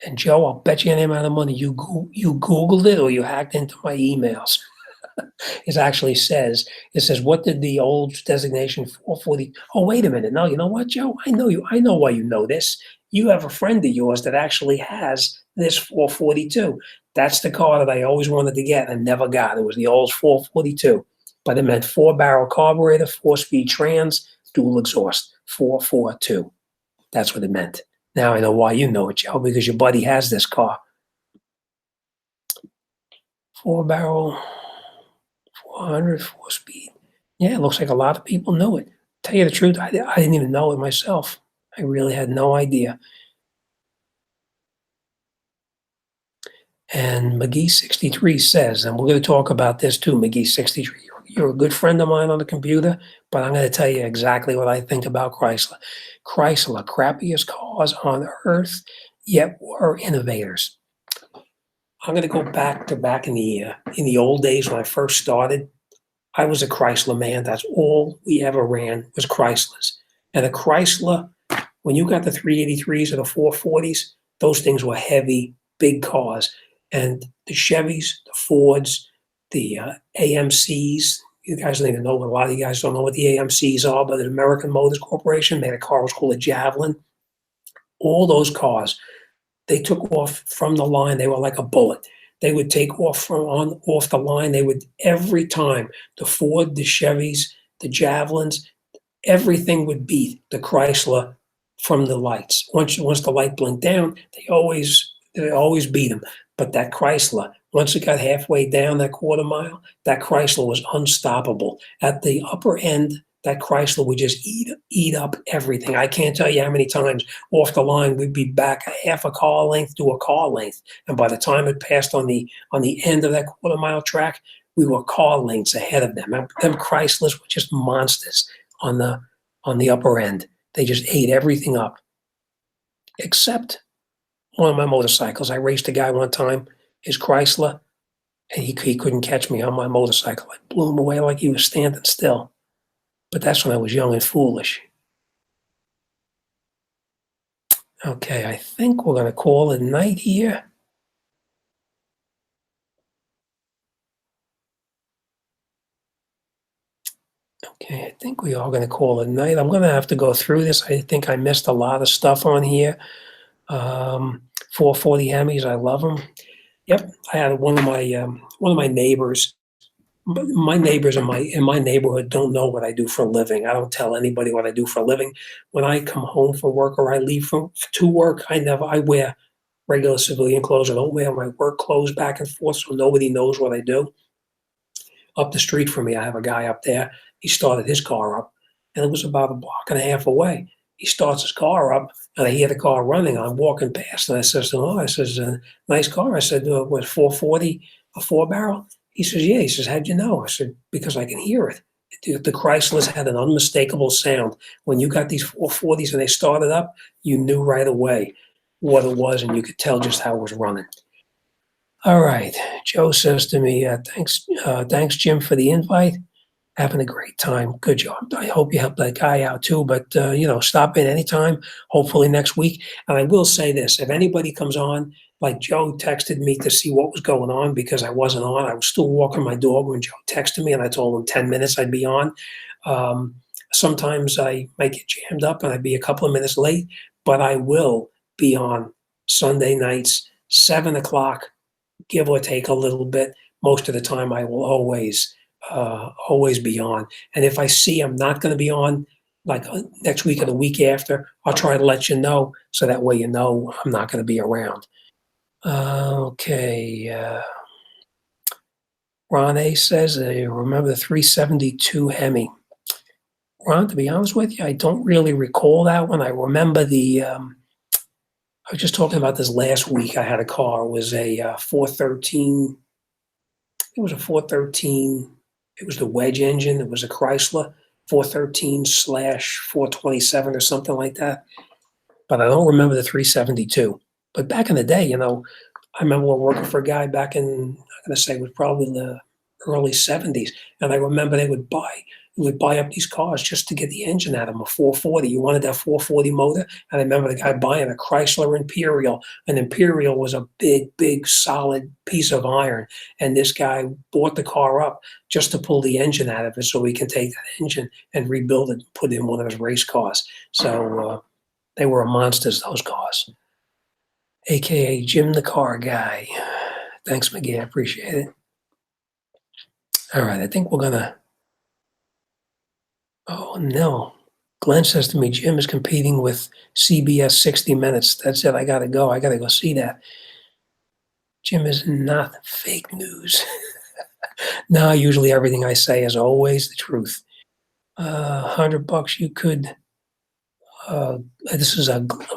And Joe, I'll bet you any amount of money you Googled it or you hacked into my emails. It actually says, what did the old designation 440? Oh, wait a minute. No, you know what, Joe? I know you. I know why you know this. You have a friend of yours that actually has this 442. That's the car that I always wanted to get and never got. It was the old 442. But it meant 4-barrel carburetor, 4-speed trans, dual exhaust, 442. That's what it meant. Now I know why you know it, Joe, because your buddy has this car. 4-barrel, 400, 4-speed. Yeah, it looks like a lot of people know it. Tell you the truth, I didn't even know it myself. I really had no idea. And McGee63 says, and we're going to talk about this too, McGee63. You're a good friend of mine on the computer, but I'm going to tell you exactly what I think about Chrysler. Chrysler, crappiest cars on earth, yet were innovators. I'm going to go back in the old days when I first started. I was a Chrysler man. That's all we ever ran was Chryslers. And the Chrysler, when you got the 383s or the 440s, those things were heavy, big cars. And the Chevys, the Fords, the AMCs. You guys don't even know, a lot of you guys don't know what the AMCs are, but the American Motors Corporation made a car was called a Javelin. All those cars, they took off from the line. They were like a bullet. They would take off the line. They would, every time, the Ford, the Chevys, the Javelins, everything would beat the Chrysler from the lights. Once the light blinked down, they always beat them. But that Chrysler, once it got halfway down that quarter mile, that Chrysler was unstoppable. At the upper end, that Chrysler would just eat up everything. I can't tell you how many times off the line we'd be back a half a car length to a car length, and by the time it passed on the end of that quarter mile track, we were car lengths ahead of them. Them Chryslers were just monsters on the upper end. They just ate everything up, except one of my motorcycles. I raced a guy one time, his Chrysler, and he couldn't catch me on my motorcycle. I blew him away like he was standing still. But that's when I was young and foolish. Okay, I think we're going to call it night here. Okay, I think we are going to call it night. I'm going to have to go through this. I think I missed a lot of stuff on here. 440 Hemis, I love them. Yep, I had one of my neighbors. My neighbors in my neighborhood don't know what I do for a living. I don't tell anybody what I do for a living. When I come home from work or I leave to work, I wear regular civilian clothes. I don't wear my work clothes back and forth, so nobody knows what I do. Up the street from me, I have a guy up there. He started his car up, and it was about a block and a half away. He starts his car up, and I hear the car running. I'm walking past, and I says, "Oh," I says, "Nice car." I said, "Was 440 a 4-barrel?" He says, "Yeah." He says, "How'd you know?" I said, "Because I can hear it." The Chryslers had an unmistakable sound. When you got these 440s and they started up, you knew right away what it was, and you could tell just how it was running. All right. Joe says to me, thanks, Jim, for the invite. Having a great time. Good job. I hope you helped that guy out too. But, stop in anytime, hopefully next week. And I will say this, if anybody comes on, like Joe texted me to see what was going on because I wasn't on. I was still walking my dog when Joe texted me, and I told him 10 minutes I'd be on. Sometimes I might get jammed up and I'd be a couple of minutes late, but I will be on Sunday nights, 7 o'clock, give or take a little bit. Most of the time I will always be on. And if I see I'm not going to be on, like next week or the week after, I'll try to let you know so that way you know I'm not going to be around. Okay. Ron A says, remember the 372 Hemi. Ron, to be honest with you, I don't really recall that one. I remember I was just talking about this last week. I had a car. It was a 413. It was a 413. It was the wedge engine. It was a Chrysler 413/427 or something like that. But I don't remember the 372. But back in the day, I remember working for a guy back in, I'm going to say it was probably in the early 70s. And I remember they would buy up these cars just to get the engine out of them, a 440. You wanted that 440 motor? And I remember the guy buying a Chrysler Imperial. An Imperial was a big, big, solid piece of iron. And this guy bought the car up just to pull the engine out of it so he can take that engine and rebuild it and put it in one of his race cars. So they were monsters, those cars. AKA Jimthecarguy. Thanks, McGee. I appreciate it. All right, I think we're going to... Oh, no. Glenn says to me, Jim is competing with CBS 60 Minutes. That's it. I got to go. I got to go see that. Jim is not fake news. No, usually everything I say is always the truth. $100 you could... this is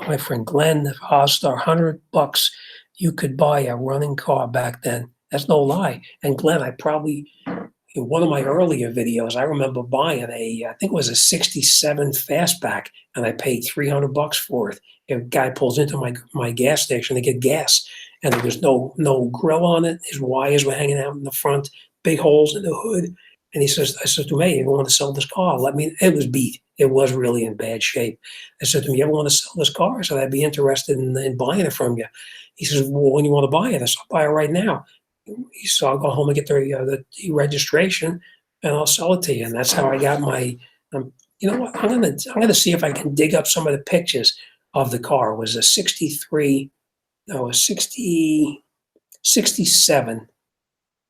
my friend Glenn Hostar. $100 you could buy a running car back then. That's no lie. And Glenn, I probably... In one of my earlier videos, I remember buying I think it was a 67 Fastback, and I paid $300 for it. A guy pulls into my gas station to get gas, and there was no grill on it. His wires were hanging out in the front, big holes in the hood. And I said to him, "Hey, if you want to sell this car, let me." It was beat. it was really in bad shape. I said to him, "You ever want to sell this car?" I said, "I'd be interested in buying it from you." He says, "Well, when you want to buy it?" I said, "I'll buy it right now." He said, "I'll go home and get the registration, and I'll sell it to you." And that's how I got my. You know what? I'm gonna see if I can dig up some of the pictures of the car. It was a '63, no, a 67,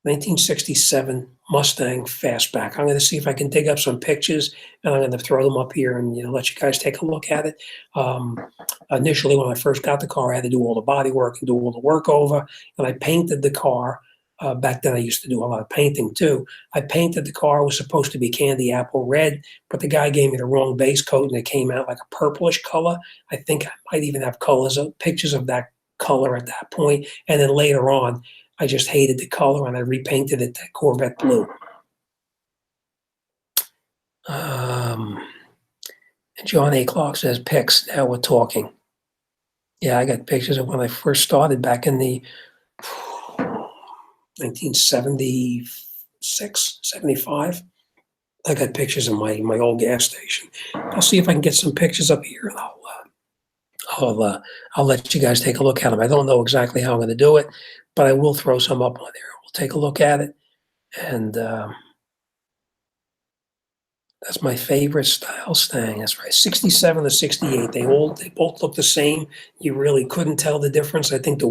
1967 Mustang Fastback. I'm going to see if I can dig up some pictures, and I'm going to throw them up here and let you guys take a look at it. Initially, when I first got the car, I had to do all the body work and do all the work over, and I painted the car. Back then, I used to do a lot of painting too. I painted the car. It was supposed to be candy apple red, but the guy gave me the wrong base coat, and it came out like a purplish color. I think I might even have pictures of that color at that point. And then later on, I just hated the color, and I repainted it that Corvette blue. And John A. Clark says, "Pics, now we're talking." Yeah, I got pictures of when I first started back in the 1976, 75. I got pictures of my old gas station. I'll see if I can get some pictures up here, and I'll let you guys take a look at them. I don't know exactly how I'm going to do it, but I will throw some up on there. We'll take a look at it, and that's my favorite style Stang. That's right, 67 to 68. They both look the same. You really couldn't tell the difference. I think the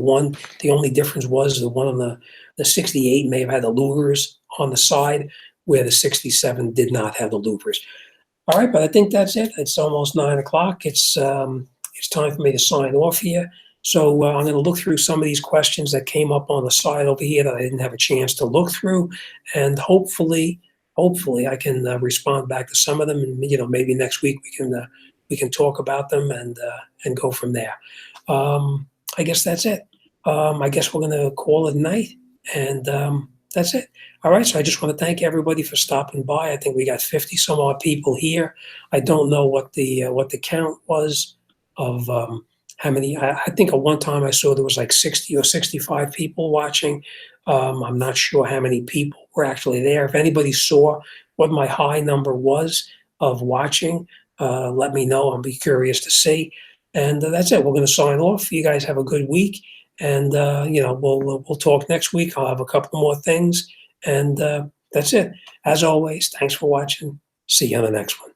only difference was the one on the 68 may have had the louvers on the side, where the 67 did not have the louvers. All right, but I think that's it. It's almost 9 o'clock. It's time for me to sign off here. So I'm going to look through some of these questions that came up on the side over here that I didn't have a chance to look through, and hopefully I can respond back to some of them, and maybe next week we can talk about them and go from there. I guess that's it. I guess we're going to call it a night, and that's it. All right, so I just want to thank everybody for stopping by. I think we got 50 some odd people here. I don't know what the count was of how many. I think at one time I saw there was like 60 or 65 people watching. I'm not sure how many people were actually there. If anybody saw what my high number was of watching, let me know. I'll be curious to see. And that's it. We're going to sign off. You guys have a good week. And we'll talk next week. I'll have a couple more things, and that's it. As always, thanks for watching. See you on the next one.